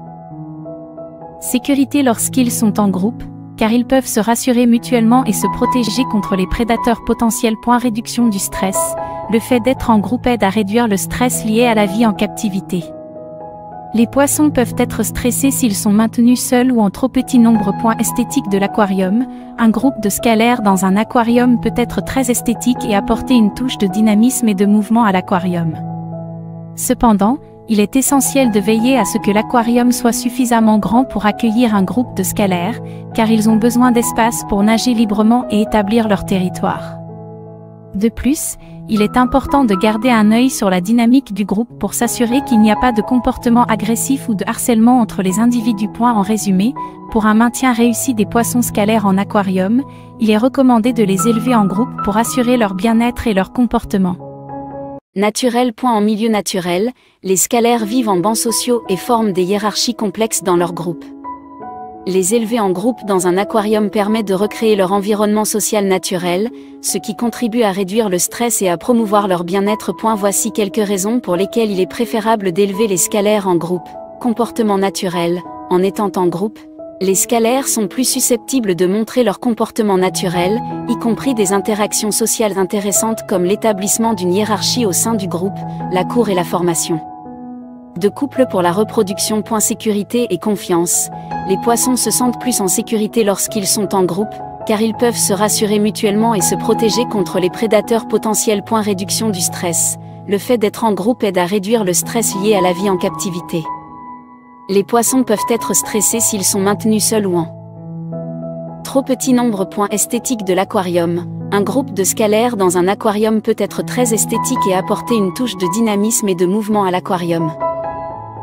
sécurité lorsqu'ils sont en groupe, car ils peuvent se rassurer mutuellement et se protéger contre les prédateurs potentiels. Réduction du stress, le fait d'être en groupe aide à réduire le stress lié à la vie en captivité. Les poissons peuvent être stressés s'ils sont maintenus seuls ou en trop petit nombre. Esthétique de l'aquarium, un groupe de scalaires dans un aquarium peut être très esthétique et apporter une touche de dynamisme et de mouvement à l'aquarium. Cependant, il est essentiel de veiller à ce que l'aquarium soit suffisamment grand pour accueillir un groupe de scalaires, car ils ont besoin d'espace pour nager librement et établir leur territoire. De plus, il est important de garder un œil sur la dynamique du groupe pour s'assurer qu'il n'y a pas de comportement agressif ou de harcèlement entre les individus. En résumé, pour un maintien réussi des poissons scalaires en aquarium, il est recommandé de les élever en groupe pour assurer leur bien-être et leur comportement naturel. En milieu naturel, les scalaires vivent en bancs sociaux et forment des hiérarchies complexes dans leur groupe. Les élever en groupe dans un aquarium permet de recréer leur environnement social naturel, ce qui contribue à réduire le stress et à promouvoir leur bien-être. Voici quelques raisons pour lesquelles il est préférable d'élever les scalaires en groupe. Comportement naturel, en étant en groupe, les scalaires sont plus susceptibles de montrer leur comportement naturel, y compris des interactions sociales intéressantes comme l'établissement d'une hiérarchie au sein du groupe, la cour et la formation de couple pour la reproduction. Sécurité et confiance, les poissons se sentent plus en sécurité lorsqu'ils sont en groupe, car ils peuvent se rassurer mutuellement et se protéger contre les prédateurs potentiels. Réduction du stress, le fait d'être en groupe aide à réduire le stress lié à la vie en captivité. Les poissons peuvent être stressés s'ils sont maintenus seuls ou en trop petit nombre. Esthétique de l'aquarium, un groupe de scalaires dans un aquarium peut être très esthétique et apporter une touche de dynamisme et de mouvement à l'aquarium.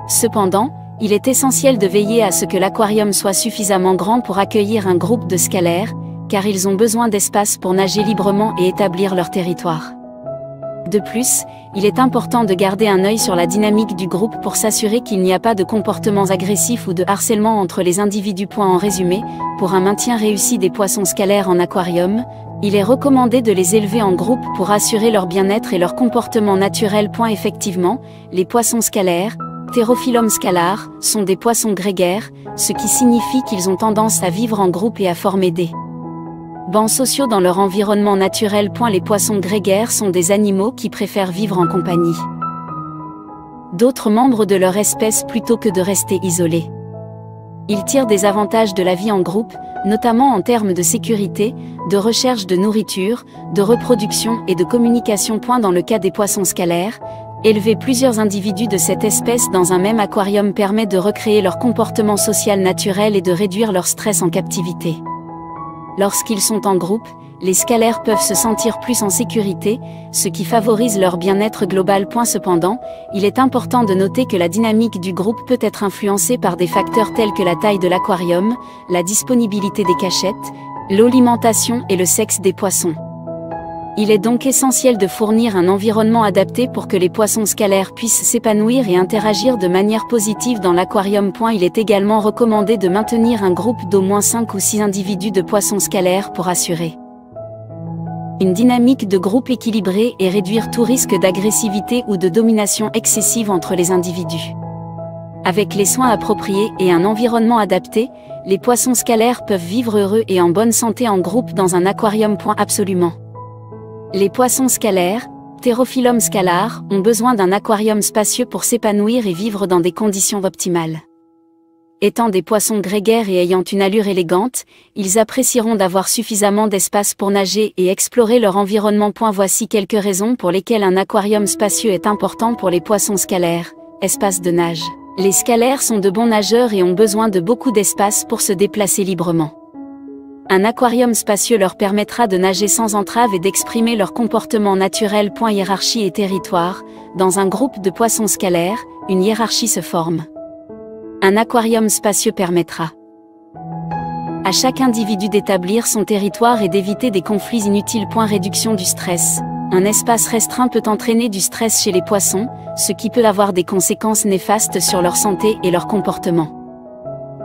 Cependant, il est essentiel de veiller à ce que l'aquarium soit suffisamment grand pour accueillir un groupe de scalaires, car ils ont besoin d'espace pour nager librement et établir leur territoire. De plus, il est important de garder un œil sur la dynamique du groupe pour s'assurer qu'il n'y a pas de comportements agressifs ou de harcèlement entre les individus. En résumé, pour un maintien réussi des poissons scalaires en aquarium, il est recommandé de les élever en groupe pour assurer leur bien-être et leur comportement naturel. Effectivement, les poissons scalaires, Pterophyllum scalar, sont des poissons grégaires, ce qui signifie qu'ils ont tendance à vivre en groupe et à former des bancs sociaux dans leur environnement naturel. Les poissons grégaires sont des animaux qui préfèrent vivre en compagnie d'autres membres de leur espèce plutôt que de rester isolés. Ils tirent des avantages de la vie en groupe, notamment en termes de sécurité, de recherche de nourriture, de reproduction et de communication. Dans le cas des poissons scalaires, Élever plusieurs individus de cette espèce dans un même aquarium permet de recréer leur comportement social naturel et de réduire leur stress en captivité. Lorsqu'ils sont en groupe, les scalaires peuvent se sentir plus en sécurité, ce qui favorise leur bien-être global. Cependant, il est important de noter que la dynamique du groupe peut être influencée par des facteurs tels que la taille de l'aquarium, la disponibilité des cachettes, l'alimentation et le sexe des poissons. Il est donc essentiel de fournir un environnement adapté pour que les poissons scalaires puissent s'épanouir et interagir de manière positive dans l'aquarium. Il est également recommandé de maintenir un groupe d'au moins 5 ou 6 individus de poissons scalaires pour assurer une dynamique de groupe équilibrée et réduire tout risque d'agressivité ou de domination excessive entre les individus. Avec les soins appropriés et un environnement adapté, les poissons scalaires peuvent vivre heureux et en bonne santé en groupe dans un aquarium. Absolument. Les poissons scalaires, Pterophyllum scalar, ont besoin d'un aquarium spacieux pour s'épanouir et vivre dans des conditions optimales. Étant des poissons grégaires et ayant une allure élégante, ils apprécieront d'avoir suffisamment d'espace pour nager et explorer leur environnement. Voici quelques raisons pour lesquelles un aquarium spacieux est important pour les poissons scalaires. Espace de nage. Les scalaires sont de bons nageurs et ont besoin de beaucoup d'espace pour se déplacer librement. Un aquarium spacieux leur permettra de nager sans entrave et d'exprimer leur comportement naturel. Hiérarchie et territoire. Dans un groupe de poissons scalaires, une hiérarchie se forme. Un aquarium spacieux permettra à chaque individu d'établir son territoire et d'éviter des conflits inutiles. Réduction du stress. Un espace restreint peut entraîner du stress chez les poissons, ce qui peut avoir des conséquences néfastes sur leur santé et leur comportement.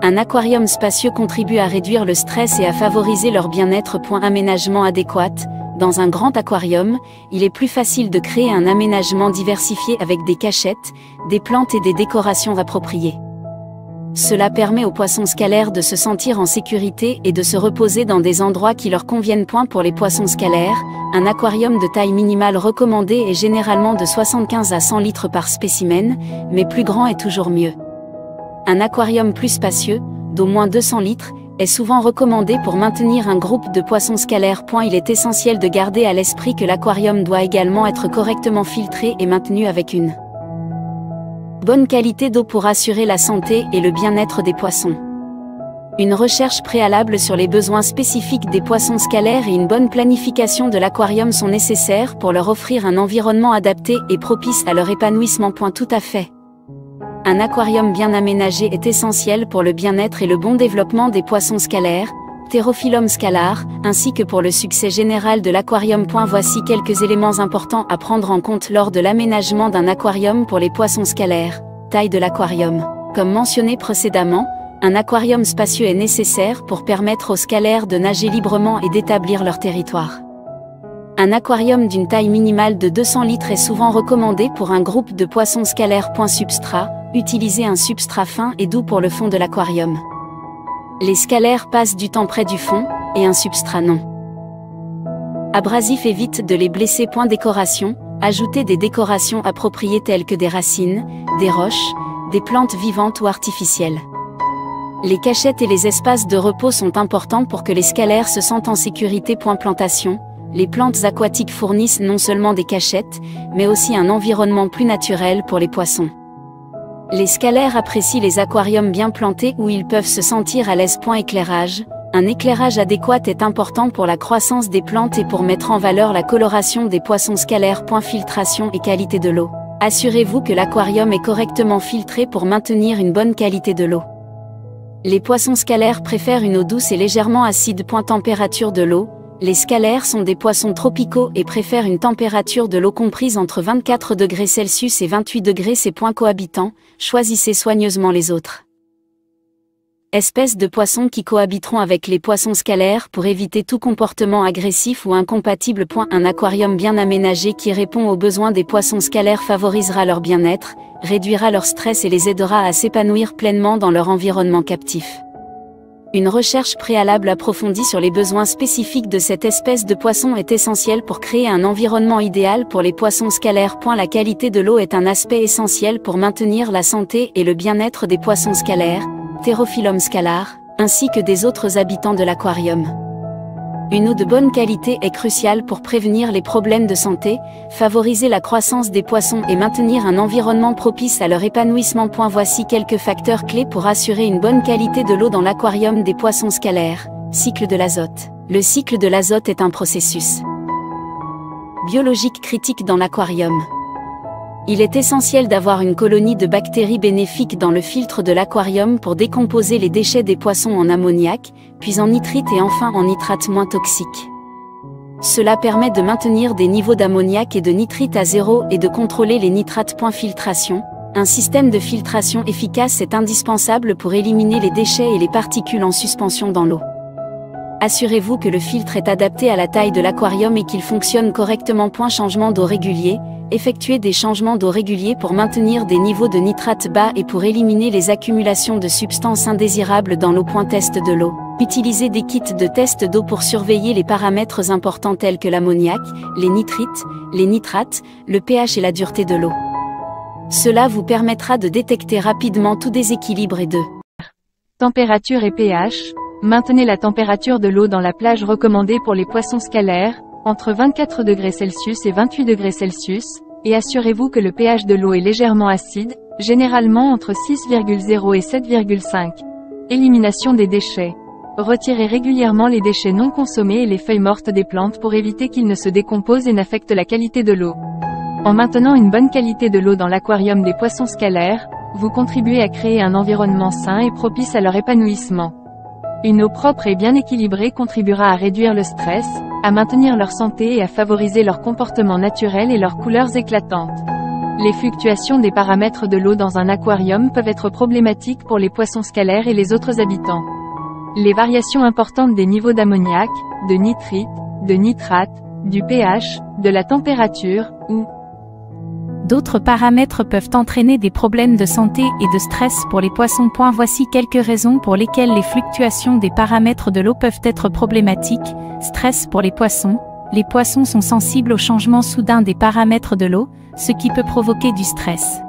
Un aquarium spacieux contribue à réduire le stress et à favoriser leur bien-être. Aménagement adéquat. Dans un grand aquarium, il est plus facile de créer un aménagement diversifié avec des cachettes, des plantes et des décorations appropriées. Cela permet aux poissons scalaires de se sentir en sécurité et de se reposer dans des endroits qui leur conviennent. Pour les poissons scalaires, un aquarium de taille minimale recommandée est généralement de 75 à 100 litres par spécimen, mais plus grand est toujours mieux. Un aquarium plus spacieux, d'au moins 200 litres, est souvent recommandé pour maintenir un groupe de poissons scalaires. Il est essentiel de garder à l'esprit que l'aquarium doit également être correctement filtré et maintenu avec une bonne qualité d'eau pour assurer la santé et le bien-être des poissons. Une recherche préalable sur les besoins spécifiques des poissons scalaires et une bonne planification de l'aquarium sont nécessaires pour leur offrir un environnement adapté et propice à leur épanouissement. Tout à fait. Un aquarium bien aménagé est essentiel pour le bien-être et le bon développement des poissons scalaires, Pterophyllum scalar, ainsi que pour le succès général de l'aquarium. Voici quelques éléments importants à prendre en compte lors de l'aménagement d'un aquarium pour les poissons scalaires. Taille de l'aquarium. Comme mentionné précédemment, un aquarium spacieux est nécessaire pour permettre aux scalaires de nager librement et d'établir leur territoire. Un aquarium d'une taille minimale de 200 litres est souvent recommandé pour un groupe de poissons scalaires. Substrat. Utilisez un substrat fin et doux pour le fond de l'aquarium. Les scalaires passent du temps près du fond, et un substrat non abrasif évite de les blesser. Décoration. Ajoutez des décorations appropriées telles que des racines, des roches, des plantes vivantes ou artificielles. Les cachettes et les espaces de repos sont importants pour que les scalaires se sentent en sécurité. Plantation. Les plantes aquatiques fournissent non seulement des cachettes, mais aussi un environnement plus naturel pour les poissons. Les scalaires apprécient les aquariums bien plantés où ils peuvent se sentir à l'aise. Éclairage. Un éclairage adéquat est important pour la croissance des plantes et pour mettre en valeur la coloration des poissons scalaires. Filtration et qualité de l'eau. Assurez-vous que l'aquarium est correctement filtré pour maintenir une bonne qualité de l'eau. Les poissons scalaires préfèrent une eau douce et légèrement acide. Température de l'eau. Les scalaires sont des poissons tropicaux et préfèrent une température de l'eau comprise entre 24 degrés Celsius et 28 degrés C. Cohabitants, choisissez soigneusement les autres espèces de poissons qui cohabiteront avec les poissons scalaires pour éviter tout comportement agressif ou incompatible. Un aquarium bien aménagé qui répond aux besoins des poissons scalaires favorisera leur bien-être, réduira leur stress et les aidera à s'épanouir pleinement dans leur environnement captif. Une recherche préalable approfondie sur les besoins spécifiques de cette espèce de poisson est essentielle pour créer un environnement idéal pour les poissons scalaires. La qualité de l'eau est un aspect essentiel pour maintenir la santé et le bien-être des poissons scalaires, Pterophyllum scalar, ainsi que des autres habitants de l'aquarium. Une eau de bonne qualité est cruciale pour prévenir les problèmes de santé, favoriser la croissance des poissons et maintenir un environnement propice à leur épanouissement. Voici quelques facteurs clés pour assurer une bonne qualité de l'eau dans l'aquarium des poissons scalaires. Cycle de l'azote. Le cycle de l'azote est un processus biologique critique dans l'aquarium. Il est essentiel d'avoir une colonie de bactéries bénéfiques dans le filtre de l'aquarium pour décomposer les déchets des poissons en ammoniac, puis en nitrite et enfin en nitrate moins toxiques. Cela permet de maintenir des niveaux d'ammoniac et de nitrite à zéro et de contrôler les nitrates. Filtration. Un système de filtration efficace est indispensable pour éliminer les déchets et les particules en suspension dans l'eau. Assurez-vous que le filtre est adapté à la taille de l'aquarium et qu'il fonctionne correctement. Changement d'eau régulier. Effectuez des changements d'eau réguliers pour maintenir des niveaux de nitrate bas et pour éliminer les accumulations de substances indésirables dans l'eau. Test de l'eau. Utilisez des kits de test d'eau pour surveiller les paramètres importants tels que l'ammoniac, les nitrites, les nitrates, le pH et la dureté de l'eau. Cela vous permettra de détecter rapidement tout déséquilibre et de température et pH. Maintenez la température de l'eau dans la plage recommandée pour les poissons scalaires, entre 24 degrés Celsius et 28 degrés Celsius, et assurez-vous que le pH de l'eau est légèrement acide, généralement entre 6,0 et 7,5. Élimination des déchets. Retirez régulièrement les déchets non consommés et les feuilles mortes des plantes pour éviter qu'ils ne se décomposent et n'affectent la qualité de l'eau. En maintenant une bonne qualité de l'eau dans l'aquarium des poissons scalaires, vous contribuez à créer un environnement sain et propice à leur épanouissement. Une eau propre et bien équilibrée contribuera à réduire le stress, à maintenir leur santé et à favoriser leur comportement naturel et leurs couleurs éclatantes. Les fluctuations des paramètres de l'eau dans un aquarium peuvent être problématiques pour les poissons scalaires et les autres habitants. Les variations importantes des niveaux d'ammoniac, de nitrite, de nitrate, du pH, de la température, ou d'autres paramètres peuvent entraîner des problèmes de santé et de stress pour les poissons. Voici quelques raisons pour lesquelles les fluctuations des paramètres de l'eau peuvent être problématiques. Stress pour les poissons. Les poissons sont sensibles au changement soudain des paramètres de l'eau, ce qui peut provoquer du stress.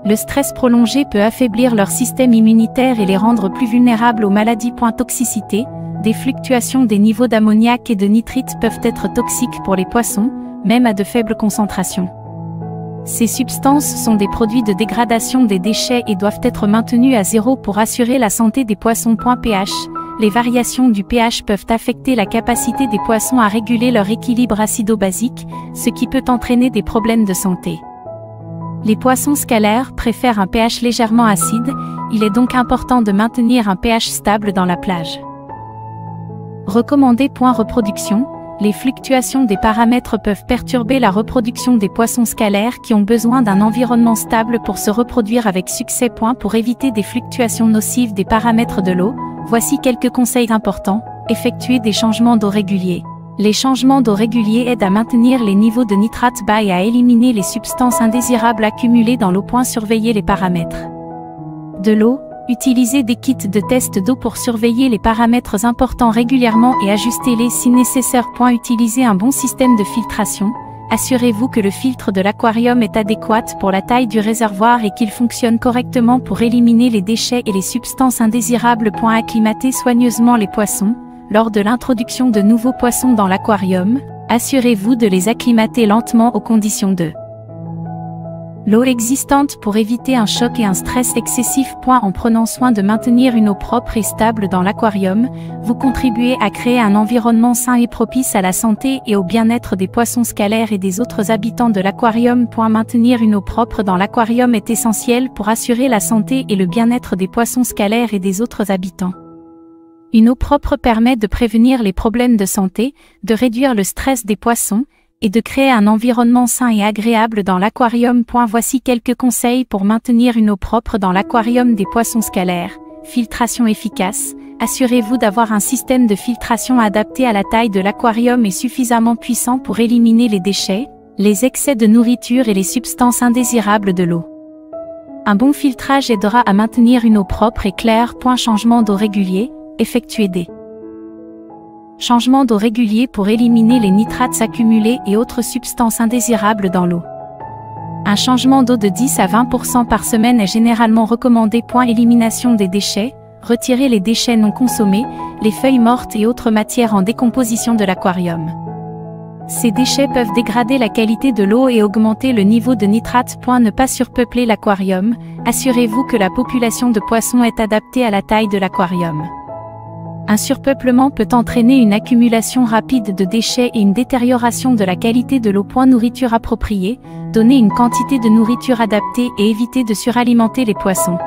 Le stress prolongé peut affaiblir leur système immunitaire et les rendre plus vulnérables aux maladies. Toxicité. Des fluctuations des niveaux d'ammoniac et de nitrite peuvent être toxiques pour les poissons, même à de faibles concentrations. Ces substances sont des produits de dégradation des déchets et doivent être maintenus à zéro pour assurer la santé des poissons. pH. Les variations du pH peuvent affecter la capacité des poissons à réguler leur équilibre acido-basique, ce qui peut entraîner des problèmes de santé. Les poissons scalaires préfèrent un pH légèrement acide, il est donc important de maintenir un pH stable dans la plage. Recommandé. Reproduction. Les fluctuations des paramètres peuvent perturber la reproduction des poissons scalaires qui ont besoin d'un environnement stable pour se reproduire avec succès. Pour éviter des fluctuations nocives des paramètres de l'eau, voici quelques conseils importants. Effectuer des changements d'eau réguliers. Les changements d'eau réguliers aident à maintenir les niveaux de nitrate bas et à éliminer les substances indésirables accumulées dans l'eau. Surveiller les paramètres de l'eau. Utilisez des kits de test d'eau pour surveiller les paramètres importants régulièrement et ajuster-les si nécessaire. Utilisez un bon système de filtration. Assurez-vous que le filtre de l'aquarium est adéquat pour la taille du réservoir et qu'il fonctionne correctement pour éliminer les déchets et les substances indésirables. Acclimatez soigneusement les poissons. Lors de l'introduction de nouveaux poissons dans l'aquarium, assurez-vous de les acclimater lentement aux conditions de l'eau existante pour éviter un choc et un stress excessif. En prenant soin de maintenir une eau propre et stable dans l'aquarium, vous contribuez à créer un environnement sain et propice à la santé et au bien-être des poissons scalaires et des autres habitants de l'aquarium. Maintenir une eau propre dans l'aquarium est essentiel pour assurer la santé et le bien-être des poissons scalaires et des autres habitants. Une eau propre permet de prévenir les problèmes de santé, de réduire le stress des poissons, et de créer un environnement sain et agréable dans l'aquarium. Voici quelques conseils pour maintenir une eau propre dans l'aquarium des poissons scalaires. Filtration efficace. Assurez-vous d'avoir un système de filtration adapté à la taille de l'aquarium et suffisamment puissant pour éliminer les déchets, les excès de nourriture et les substances indésirables de l'eau. Un bon filtrage aidera à maintenir une eau propre et claire. Changement d'eau régulier. Effectuez des changements d'eau réguliers pour éliminer les nitrates accumulés et autres substances indésirables dans l'eau. Un changement d'eau de 10 à 20% par semaine est généralement recommandé. Élimination des déchets. retirer les déchets non consommés, les feuilles mortes et autres matières en décomposition de l'aquarium. Ces déchets peuvent dégrader la qualité de l'eau et augmenter le niveau de nitrate. Ne pas surpeupler l'aquarium, assurez-vous que la population de poissons est adaptée à la taille de l'aquarium. Un surpeuplement peut entraîner une accumulation rapide de déchets et une détérioration de la qualité de l'eau. Nourriture appropriée, donnez une quantité de nourriture adaptée et évitez de suralimenter les poissons.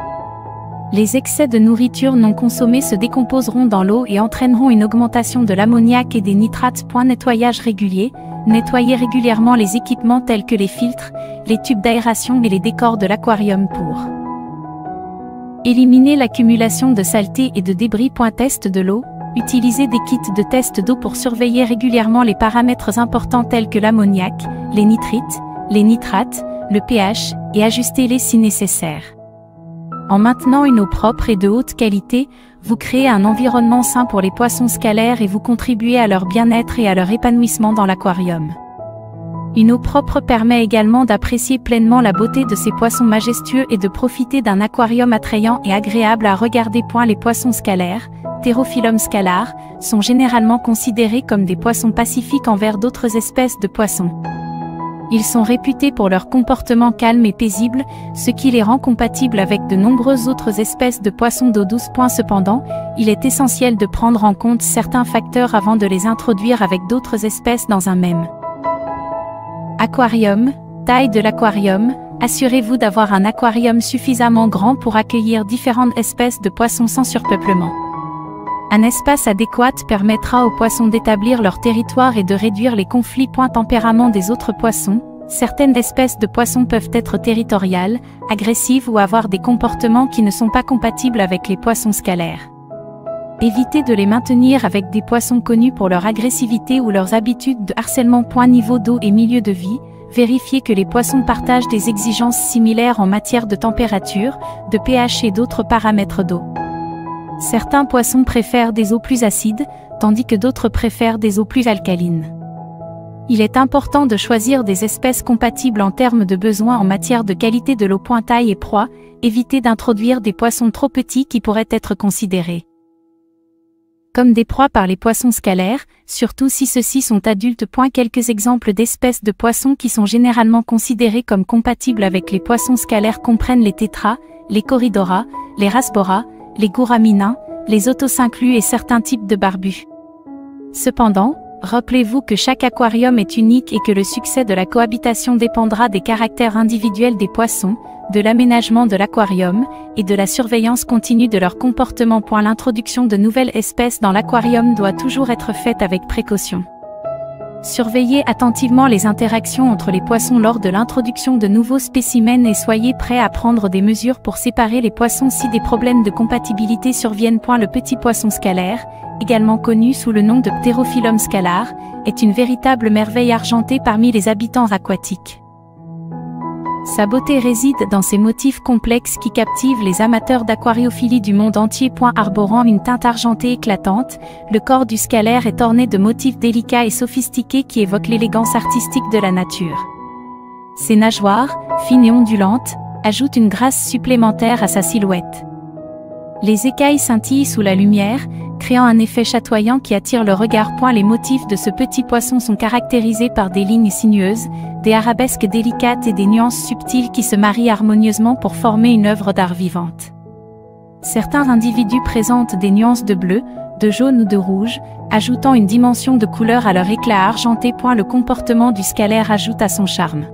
Les excès de nourriture non consommée se décomposeront dans l'eau et entraîneront une augmentation de l'ammoniac et des nitrates. Nettoyage régulier, nettoyez régulièrement les équipements tels que les filtres, les tubes d'aération et les décors de l'aquarium pour éliminer l'accumulation de saleté et de débris. Test de l'eau, utilisez des kits de test d'eau pour surveiller régulièrement les paramètres importants tels que l'ammoniac, les nitrites, les nitrates, le pH, et ajustez-les si nécessaire. En maintenant une eau propre et de haute qualité, vous créez un environnement sain pour les poissons scalaires et vous contribuez à leur bien-être et à leur épanouissement dans l'aquarium. Une eau propre permet également d'apprécier pleinement la beauté de ces poissons majestueux et de profiter d'un aquarium attrayant et agréable à regarder. Les poissons scalaires, Pterophyllum scalar, sont généralement considérés comme des poissons pacifiques envers d'autres espèces de poissons. Ils sont réputés pour leur comportement calme et paisible, ce qui les rend compatibles avec de nombreuses autres espèces de poissons d'eau douce. Cependant, il est essentiel de prendre en compte certains facteurs avant de les introduire avec d'autres espèces dans un même aquarium. Taille de l'aquarium, assurez-vous d'avoir un aquarium suffisamment grand pour accueillir différentes espèces de poissons sans surpeuplement. Un espace adéquat permettra aux poissons d'établir leur territoire et de réduire les conflits. Tempérament des autres poissons, certaines espèces de poissons peuvent être territoriales, agressives ou avoir des comportements qui ne sont pas compatibles avec les poissons scalaires. Évitez de les maintenir avec des poissons connus pour leur agressivité ou leurs habitudes de harcèlement. Niveau d'eau et milieu de vie, vérifiez que les poissons partagent des exigences similaires en matière de température, de pH et d'autres paramètres d'eau. Certains poissons préfèrent des eaux plus acides, tandis que d'autres préfèrent des eaux plus alcalines. Il est important de choisir des espèces compatibles en termes de besoins en matière de qualité de l'eau. Taille et proie, évitez d'introduire des poissons trop petits qui pourraient être considérés comme des proies par les poissons scalaires, surtout si ceux-ci sont adultes. Quelques exemples d'espèces de poissons qui sont généralement considérés comme compatibles avec les poissons scalaires comprennent les tétras, les corridora, les rasbora, les gouramina, les otocinclus et certains types de barbus. Cependant, rappelez-vous que chaque aquarium est unique et que le succès de la cohabitation dépendra des caractères individuels des poissons, de l'aménagement de l'aquarium, et de la surveillance continue de leur comportement. L'introduction de nouvelles espèces dans l'aquarium doit toujours être faite avec précaution. Surveillez attentivement les interactions entre les poissons lors de l'introduction de nouveaux spécimens et soyez prêts à prendre des mesures pour séparer les poissons si des problèmes de compatibilité surviennent. Le petit poisson scalaire, également connu sous le nom de Pterophyllum scalar, est une véritable merveille argentée parmi les habitants aquatiques. Sa beauté réside dans ses motifs complexes qui captivent les amateurs d'aquariophilie du monde entier. Arborant une teinte argentée éclatante, le corps du scalaire est orné de motifs délicats et sophistiqués qui évoquent l'élégance artistique de la nature. Ses nageoires, fines et ondulantes, ajoutent une grâce supplémentaire à sa silhouette. Les écailles scintillent sous la lumière, créant un effet chatoyant qui attire le regard. Les motifs de ce petit poisson sont caractérisés par des lignes sinueuses, des arabesques délicates et des nuances subtiles qui se marient harmonieusement pour former une œuvre d'art vivante. Certains individus présentent des nuances de bleu, de jaune ou de rouge, ajoutant une dimension de couleur à leur éclat argenté. Le comportement du scalaire ajoute à son charme.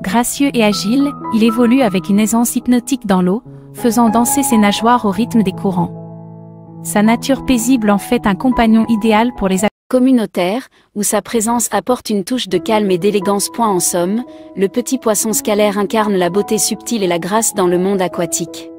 Gracieux et agile, il évolue avec une aisance hypnotique dans l'eau, faisant danser ses nageoires au rythme des courants. Sa nature paisible en fait un compagnon idéal pour les communautaires, où sa présence apporte une touche de calme et d'élégance. En somme, le petit poisson scalaire incarne la beauté subtile et la grâce dans le monde aquatique.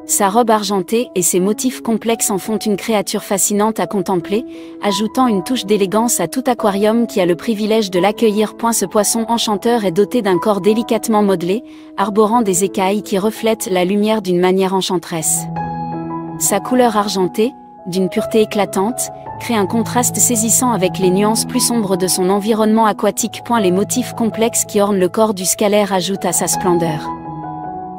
Sa robe argentée et ses motifs complexes en font une créature fascinante à contempler, ajoutant une touche d'élégance à tout aquarium qui a le privilège de l'accueillir. Ce poisson enchanteur est doté d'un corps délicatement modelé, arborant des écailles qui reflètent la lumière d'une manière enchanteresse. Sa couleur argentée, d'une pureté éclatante, crée un contraste saisissant avec les nuances plus sombres de son environnement aquatique. Les motifs complexes qui ornent le corps du scalaire ajoutent à sa splendeur.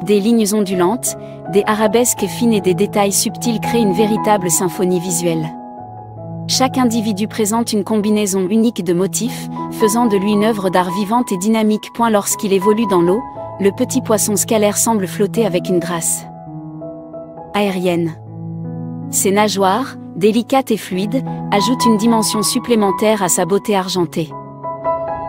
Des lignes ondulantes, des arabesques fines et des détails subtils créent une véritable symphonie visuelle. Chaque individu présente une combinaison unique de motifs, faisant de lui une œuvre d'art vivante et dynamique. Lorsqu'il évolue dans l'eau, le petit poisson scalaire semble flotter avec une grâce aérienne. Ses nageoires, délicates et fluides, ajoutent une dimension supplémentaire à sa beauté argentée.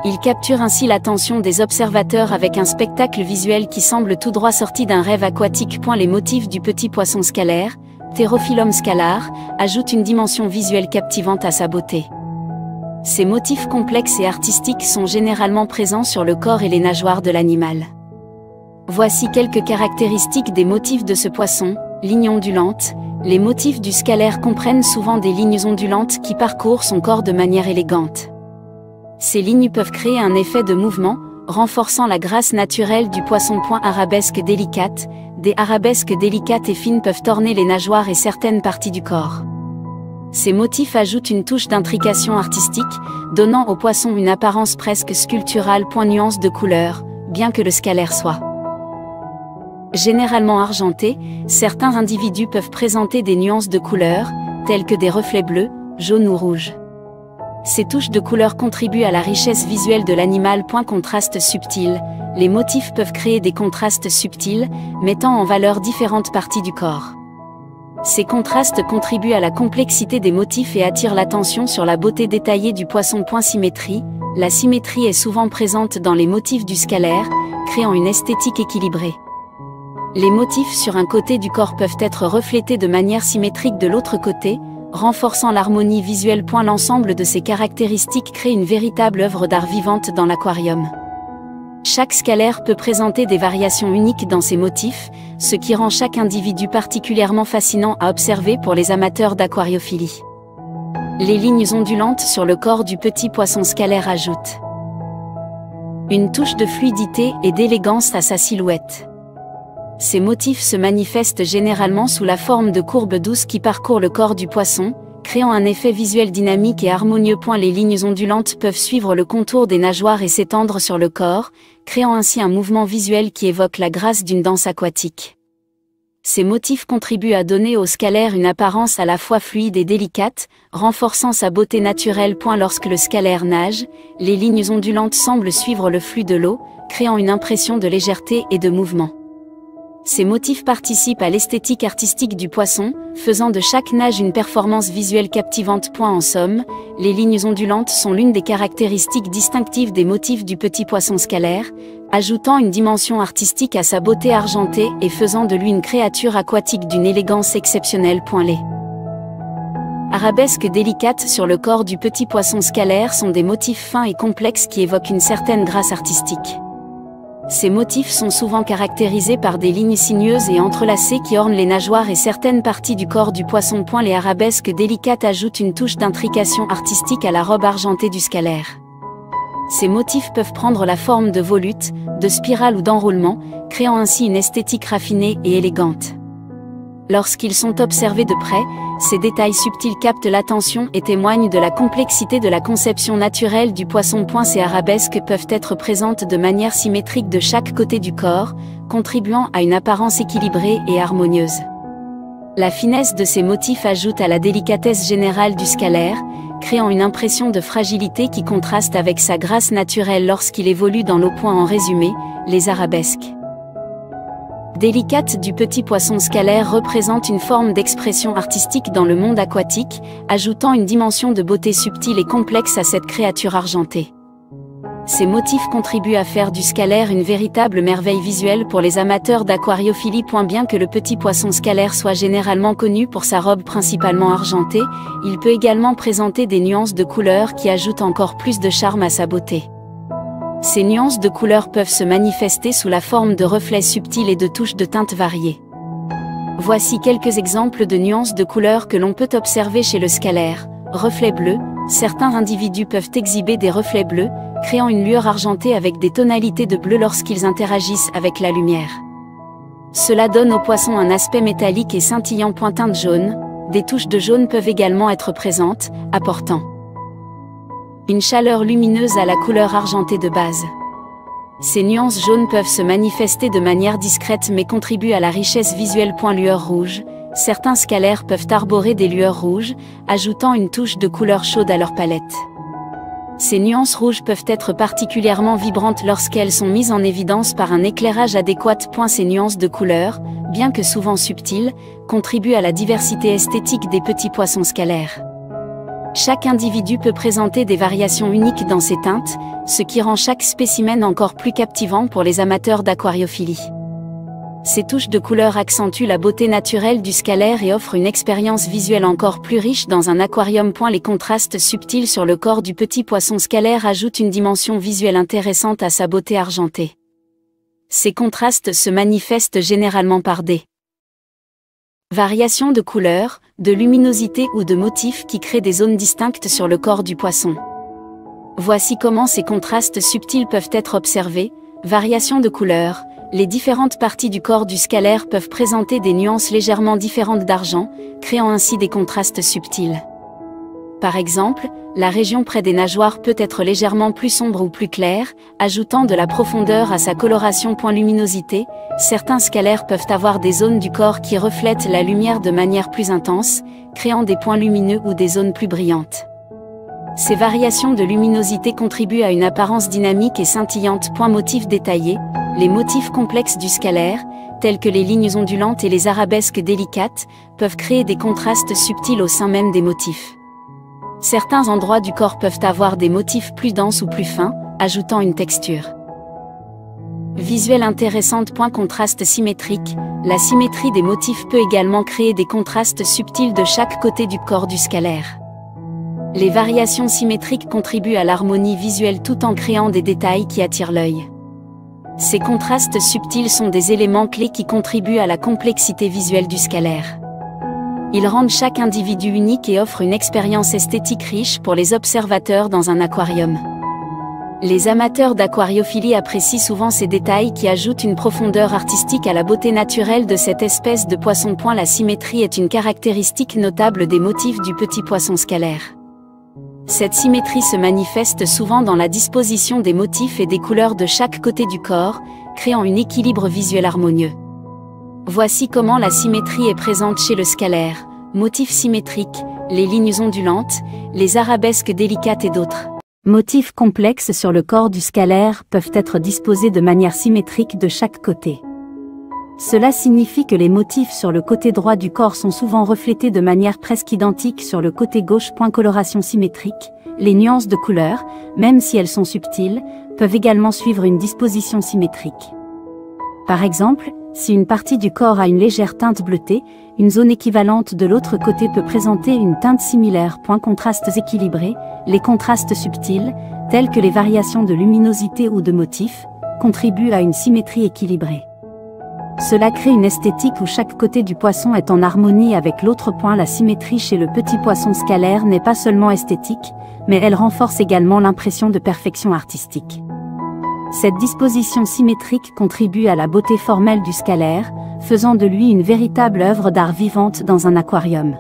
Il capture ainsi l'attention des observateurs avec un spectacle visuel qui semble tout droit sorti d'un rêve aquatique. Les motifs du petit poisson scalaire, Pterophyllum scalar, ajoutent une dimension visuelle captivante à sa beauté. Ces motifs complexes et artistiques sont généralement présents sur le corps et les nageoires de l'animal. Voici quelques caractéristiques des motifs de ce poisson. Lignes ondulantes. Les motifs du scalaire comprennent souvent des lignes ondulantes qui parcourent son corps de manière élégante. Ces lignes peuvent créer un effet de mouvement, renforçant la grâce naturelle du poisson. Arabesques délicates. Des arabesques délicates et fines peuvent orner les nageoires et certaines parties du corps. Ces motifs ajoutent une touche d'intrication artistique, donnant au poisson une apparence presque sculpturale. Nuance de couleur, bien que le scalaire soit généralement argenté, certains individus peuvent présenter des nuances de couleur, telles que des reflets bleus, jaunes ou rouges. Ces touches de couleur contribuent à la richesse visuelle de l'animal. Contraste subtil. Les motifs peuvent créer des contrastes subtils, mettant en valeur différentes parties du corps. Ces contrastes contribuent à la complexité des motifs et attirent l'attention sur la beauté détaillée du poisson. Symétrie. La symétrie est souvent présente dans les motifs du scalaire, créant une esthétique équilibrée. Les motifs sur un côté du corps peuvent être reflétés de manière symétrique de l'autre côté, renforçant l'harmonie visuelle. L'ensemble de ces caractéristiques crée une véritable œuvre d'art vivante dans l'aquarium. Chaque scalaire peut présenter des variations uniques dans ses motifs, ce qui rend chaque individu particulièrement fascinant à observer pour les amateurs d'aquariophilie. Les lignes ondulantes sur le corps du petit poisson scalaire ajoutent une touche de fluidité et d'élégance à sa silhouette. Ces motifs se manifestent généralement sous la forme de courbes douces qui parcourent le corps du poisson, créant un effet visuel dynamique et harmonieux. Les lignes ondulantes peuvent suivre le contour des nageoires et s'étendre sur le corps, créant ainsi un mouvement visuel qui évoque la grâce d'une danse aquatique. Ces motifs contribuent à donner au scalaire une apparence à la fois fluide et délicate, renforçant sa beauté naturelle. Lorsque le scalaire nage, les lignes ondulantes semblent suivre le flux de l'eau, créant une impression de légèreté et de mouvement. Ces motifs participent à l'esthétique artistique du poisson, faisant de chaque nage une performance visuelle captivante. En somme, les lignes ondulantes sont l'une des caractéristiques distinctives des motifs du petit poisson scalaire, ajoutant une dimension artistique à sa beauté argentée et faisant de lui une créature aquatique d'une élégance exceptionnelle. Les arabesques délicates sur le corps du petit poisson scalaire sont des motifs fins et complexes qui évoquent une certaine grâce artistique. Ces motifs sont souvent caractérisés par des lignes sinueuses et entrelacées qui ornent les nageoires et certaines parties du corps du poisson. Les arabesques délicates ajoutent une touche d'intrication artistique à la robe argentée du scalaire. Ces motifs peuvent prendre la forme de volutes, de spirales ou d'enroulements, créant ainsi une esthétique raffinée et élégante. Lorsqu'ils sont observés de près, ces détails subtils captent l'attention et témoignent de la complexité de la conception naturelle du poisson. Ces arabesques peuvent être présentes de manière symétrique de chaque côté du corps, contribuant à une apparence équilibrée et harmonieuse. La finesse de ces motifs ajoute à la délicatesse générale du scalaire, créant une impression de fragilité qui contraste avec sa grâce naturelle lorsqu'il évolue dans l'eau. En résumé, les arabesques délicate du petit poisson scalaire représente une forme d'expression artistique dans le monde aquatique, ajoutant une dimension de beauté subtile et complexe à cette créature argentée. Ces motifs contribuent à faire du scalaire une véritable merveille visuelle pour les amateurs d'aquariophilie. Bien que le petit poisson scalaire soit généralement connu pour sa robe principalement argentée, il peut également présenter des nuances de couleurs qui ajoutent encore plus de charme à sa beauté. Ces nuances de couleurs peuvent se manifester sous la forme de reflets subtils et de touches de teintes variées. Voici quelques exemples de nuances de couleurs que l'on peut observer chez le scalaire. Reflets bleus. Certains individus peuvent exhiber des reflets bleus, créant une lueur argentée avec des tonalités de bleu lorsqu'ils interagissent avec la lumière. Cela donne au poisson un aspect métallique et scintillant. Teinte jaune. Des touches de jaune peuvent également être présentes, apportant une chaleur lumineuse à la couleur argentée de base. Ces nuances jaunes peuvent se manifester de manière discrète mais contribuent à la richesse visuelle. Lueurs rouges. Certains scalaires peuvent arborer des lueurs rouges, ajoutant une touche de couleur chaude à leur palette. Ces nuances rouges peuvent être particulièrement vibrantes lorsqu'elles sont mises en évidence par un éclairage adéquat. Ces nuances de couleurs, bien que souvent subtiles, contribuent à la diversité esthétique des petits poissons scalaires. Chaque individu peut présenter des variations uniques dans ses teintes, ce qui rend chaque spécimen encore plus captivant pour les amateurs d'aquariophilie. Ces touches de couleur accentuent la beauté naturelle du scalaire et offrent une expérience visuelle encore plus riche dans un aquarium. Les contrastes subtils sur le corps du petit poisson scalaire ajoutent une dimension visuelle intéressante à sa beauté argentée. Ces contrastes se manifestent généralement par des variations de couleur, de luminosité ou de motifs qui créent des zones distinctes sur le corps du poisson. Voici comment ces contrastes subtils peuvent être observés. Variations de couleur. Les différentes parties du corps du scalaire peuvent présenter des nuances légèrement différentes d'argent, créant ainsi des contrastes subtils. Par exemple, la région près des nageoires peut être légèrement plus sombre ou plus claire, ajoutant de la profondeur à sa coloration. Luminosité. Certains scalaires peuvent avoir des zones du corps qui reflètent la lumière de manière plus intense, créant des points lumineux ou des zones plus brillantes. Ces variations de luminosité contribuent à une apparence dynamique et scintillante. Motifs détaillés. Les motifs complexes du scalaire, tels que les lignes ondulantes et les arabesques délicates, peuvent créer des contrastes subtils au sein même des motifs. Certains endroits du corps peuvent avoir des motifs plus denses ou plus fins, ajoutant une texture visuelle intéressante. Contraste symétrique. La symétrie des motifs peut également créer des contrastes subtils de chaque côté du corps du scalaire. Les variations symétriques contribuent à l'harmonie visuelle tout en créant des détails qui attirent l'œil. Ces contrastes subtils sont des éléments clés qui contribuent à la complexité visuelle du scalaire. Ils rendent chaque individu unique et offrent une expérience esthétique riche pour les observateurs dans un aquarium. Les amateurs d'aquariophilie apprécient souvent ces détails qui ajoutent une profondeur artistique à la beauté naturelle de cette espèce de poisson. La symétrie est une caractéristique notable des motifs du petit poisson scalaire. Cette symétrie se manifeste souvent dans la disposition des motifs et des couleurs de chaque côté du corps, créant un équilibre visuel harmonieux. Voici comment la symétrie est présente chez le scalaire. Motifs symétriques, les lignes ondulantes, les arabesques délicates et d'autres. Motifs complexes sur le corps du scalaire peuvent être disposés de manière symétrique de chaque côté. Cela signifie que les motifs sur le côté droit du corps sont souvent reflétés de manière presque identique sur le côté gauche. Coloration symétrique. Les nuances de couleur, même si elles sont subtiles, peuvent également suivre une disposition symétrique. Par exemple, si une partie du corps a une légère teinte bleutée, une zone équivalente de l'autre côté peut présenter une teinte similaire. Contrastes équilibrés. Les contrastes subtils, tels que les variations de luminosité ou de motifs, contribuent à une symétrie équilibrée. Cela crée une esthétique où chaque côté du poisson est en harmonie avec l'autre. La symétrie chez le petit poisson scalaire n'est pas seulement esthétique, mais elle renforce également l'impression de perfection artistique. Cette disposition symétrique contribue à la beauté formelle du scalaire, faisant de lui une véritable œuvre d'art vivante dans un aquarium.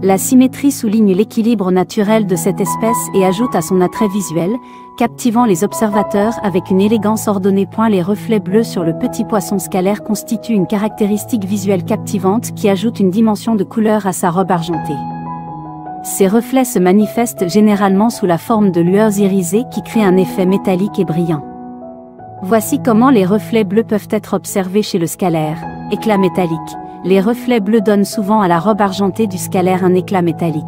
La symétrie souligne l'équilibre naturel de cette espèce et ajoute à son attrait visuel, captivant les observateurs avec une élégance ordonnée. Les reflets bleus sur le petit poisson scalaire constituent une caractéristique visuelle captivante qui ajoute une dimension de couleur à sa robe argentée. Ces reflets se manifestent généralement sous la forme de lueurs irisées qui créent un effet métallique et brillant. Voici comment les reflets bleus peuvent être observés chez le scalaire. Éclat métallique. Les reflets bleus donnent souvent à la robe argentée du scalaire un éclat métallique.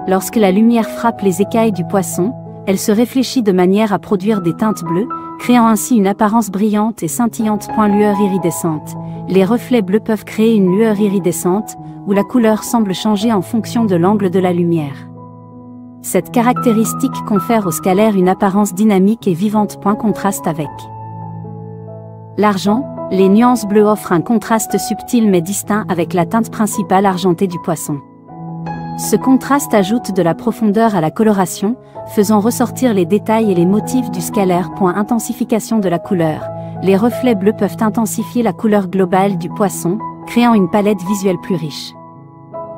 Lorsque la lumière frappe les écailles du poisson, elle se réfléchit de manière à produire des teintes bleues, créant ainsi une apparence brillante et scintillante. Lueur iridescente. Les reflets bleus peuvent créer une lueur iridescente, où la couleur semble changer en fonction de l'angle de la lumière. Cette caractéristique confère au scalaire une apparence dynamique et vivante. Contraste avec l'argent. Les nuances bleues offrent un contraste subtil mais distinct avec la teinte principale argentée du poisson. Ce contraste ajoute de la profondeur à la coloration, faisant ressortir les détails et les motifs du scalaire. Intensification de la couleur. Les reflets bleus peuvent intensifier la couleur globale du poisson, créant une palette visuelle plus riche.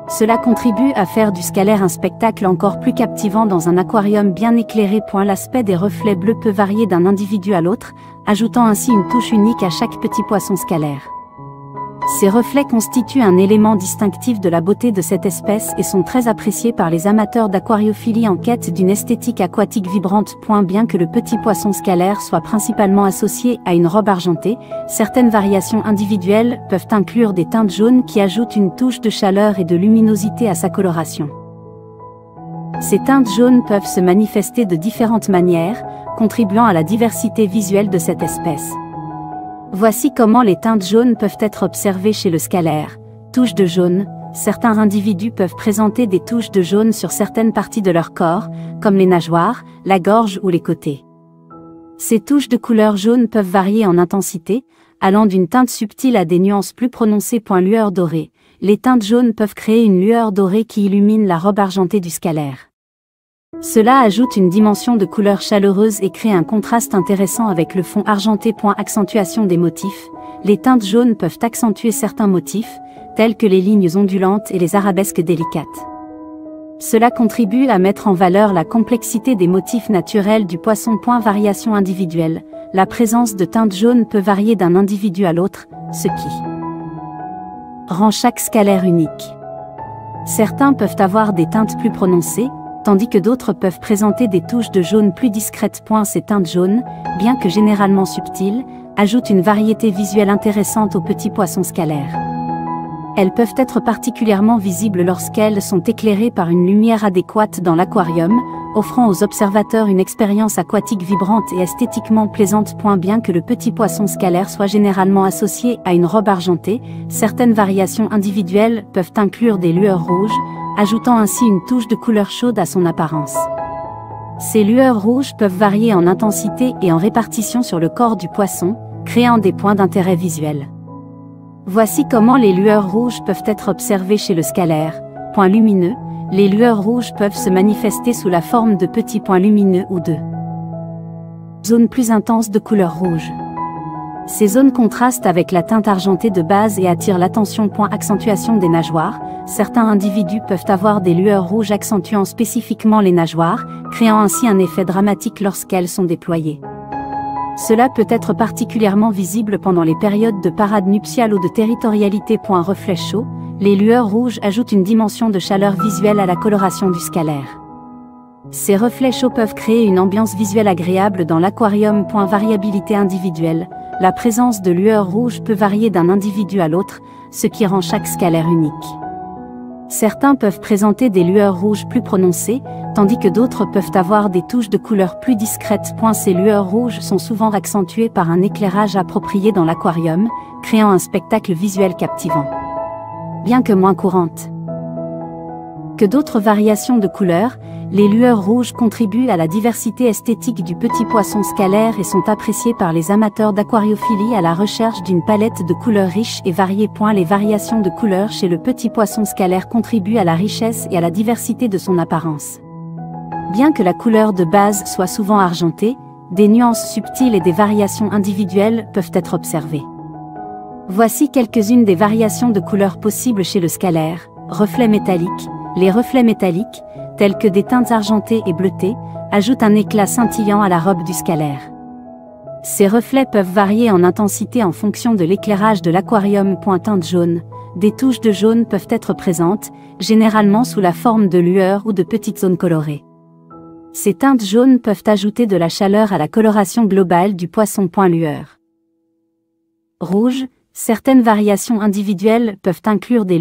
Cela contribue à faire du scalaire un spectacle encore plus captivant dans un aquarium bien éclairé. L'aspect des reflets bleus peut varier d'un individu à l'autre, ajoutant ainsi une touche unique à chaque petit poisson scalaire. Ces reflets constituent un élément distinctif de la beauté de cette espèce et sont très appréciés par les amateurs d'aquariophilie en quête d'une esthétique aquatique vibrante. Bien que le petit poisson scalaire soit principalement associé à une robe argentée, certaines variations individuelles peuvent inclure des teintes jaunes qui ajoutent une touche de chaleur et de luminosité à sa coloration. Ces teintes jaunes peuvent se manifester de différentes manières, contribuant à la diversité visuelle de cette espèce. Voici comment les teintes jaunes peuvent être observées chez le scalaire. Touches de jaune. Certains individus peuvent présenter des touches de jaune sur certaines parties de leur corps, comme les nageoires, la gorge ou les côtés. Ces touches de couleur jaune peuvent varier en intensité, allant d'une teinte subtile à des nuances plus prononcées. Lueur dorée. Les teintes jaunes peuvent créer une lueur dorée qui illumine la robe argentée du scalaire. Cela ajoute une dimension de couleur chaleureuse et crée un contraste intéressant avec le fond argenté. Accentuation des motifs. Les teintes jaunes peuvent accentuer certains motifs, tels que les lignes ondulantes et les arabesques délicates. Cela contribue à mettre en valeur la complexité des motifs naturels du poisson. Variation individuelle. La présence de teintes jaunes peut varier d'un individu à l'autre, ce qui rend chaque scalaire unique. Certains peuvent avoir des teintes plus prononcées, tandis que d'autres peuvent présenter des touches de jaune plus discrètes. Ces teintes jaunes, bien que généralement subtiles, ajoutent une variété visuelle intéressante aux petits poissons scalaires. Elles peuvent être particulièrement visibles lorsqu'elles sont éclairées par une lumière adéquate dans l'aquarium, offrant aux observateurs une expérience aquatique vibrante et esthétiquement plaisante. Bien que le petit poisson scalaire soit généralement associé à une robe argentée, certaines variations individuelles peuvent inclure des lueurs rouges, ajoutant ainsi une touche de couleur chaude à son apparence. Ces lueurs rouges peuvent varier en intensité et en répartition sur le corps du poisson, créant des points d'intérêt visuel. Voici comment les lueurs rouges peuvent être observées chez le scalaire. Points lumineux. Les lueurs rouges peuvent se manifester sous la forme de petits points lumineux ou de zones plus intenses de couleur rouge. Ces zones contrastent avec la teinte argentée de base et attirent l'attention. Accentuation des nageoires. Certains individus peuvent avoir des lueurs rouges accentuant spécifiquement les nageoires, créant ainsi un effet dramatique lorsqu'elles sont déployées. Cela peut être particulièrement visible pendant les périodes de parade nuptiale ou de territorialité. Reflet chaud. Les lueurs rouges ajoutent une dimension de chaleur visuelle à la coloration du scalaire. Ces reflets chauds peuvent créer une ambiance visuelle agréable dans l'aquarium. Variabilité individuelle. La présence de lueurs rouges peut varier d'un individu à l'autre, ce qui rend chaque scalaire unique. Certains peuvent présenter des lueurs rouges plus prononcées, tandis que d'autres peuvent avoir des touches de couleur plus discrètes. Ces lueurs rouges sont souvent accentuées par un éclairage approprié dans l'aquarium, créant un spectacle visuel captivant. Bien que moins courantes que d'autres variations de couleurs, les lueurs rouges contribuent à la diversité esthétique du petit poisson scalaire et sont appréciées par les amateurs d'aquariophilie à la recherche d'une palette de couleurs riches et variées. Les variations de couleurs chez le petit poisson scalaire contribuent à la richesse et à la diversité de son apparence. Bien que la couleur de base soit souvent argentée, des nuances subtiles et des variations individuelles peuvent être observées. Voici quelques-unes des variations de couleurs possibles chez le scalaire. Reflets métalliques. Les reflets métalliques, tels que des teintes argentées et bleutées, ajoutent un éclat scintillant à la robe du scalaire. Ces reflets peuvent varier en intensité en fonction de l'éclairage de l'aquarium. Teinte jaune. Des touches de jaune peuvent être présentes, généralement sous la forme de lueurs ou de petites zones colorées. Ces teintes jaunes peuvent ajouter de la chaleur à la coloration globale du poisson. Lueur rouge. Certaines variations individuelles peuvent inclure des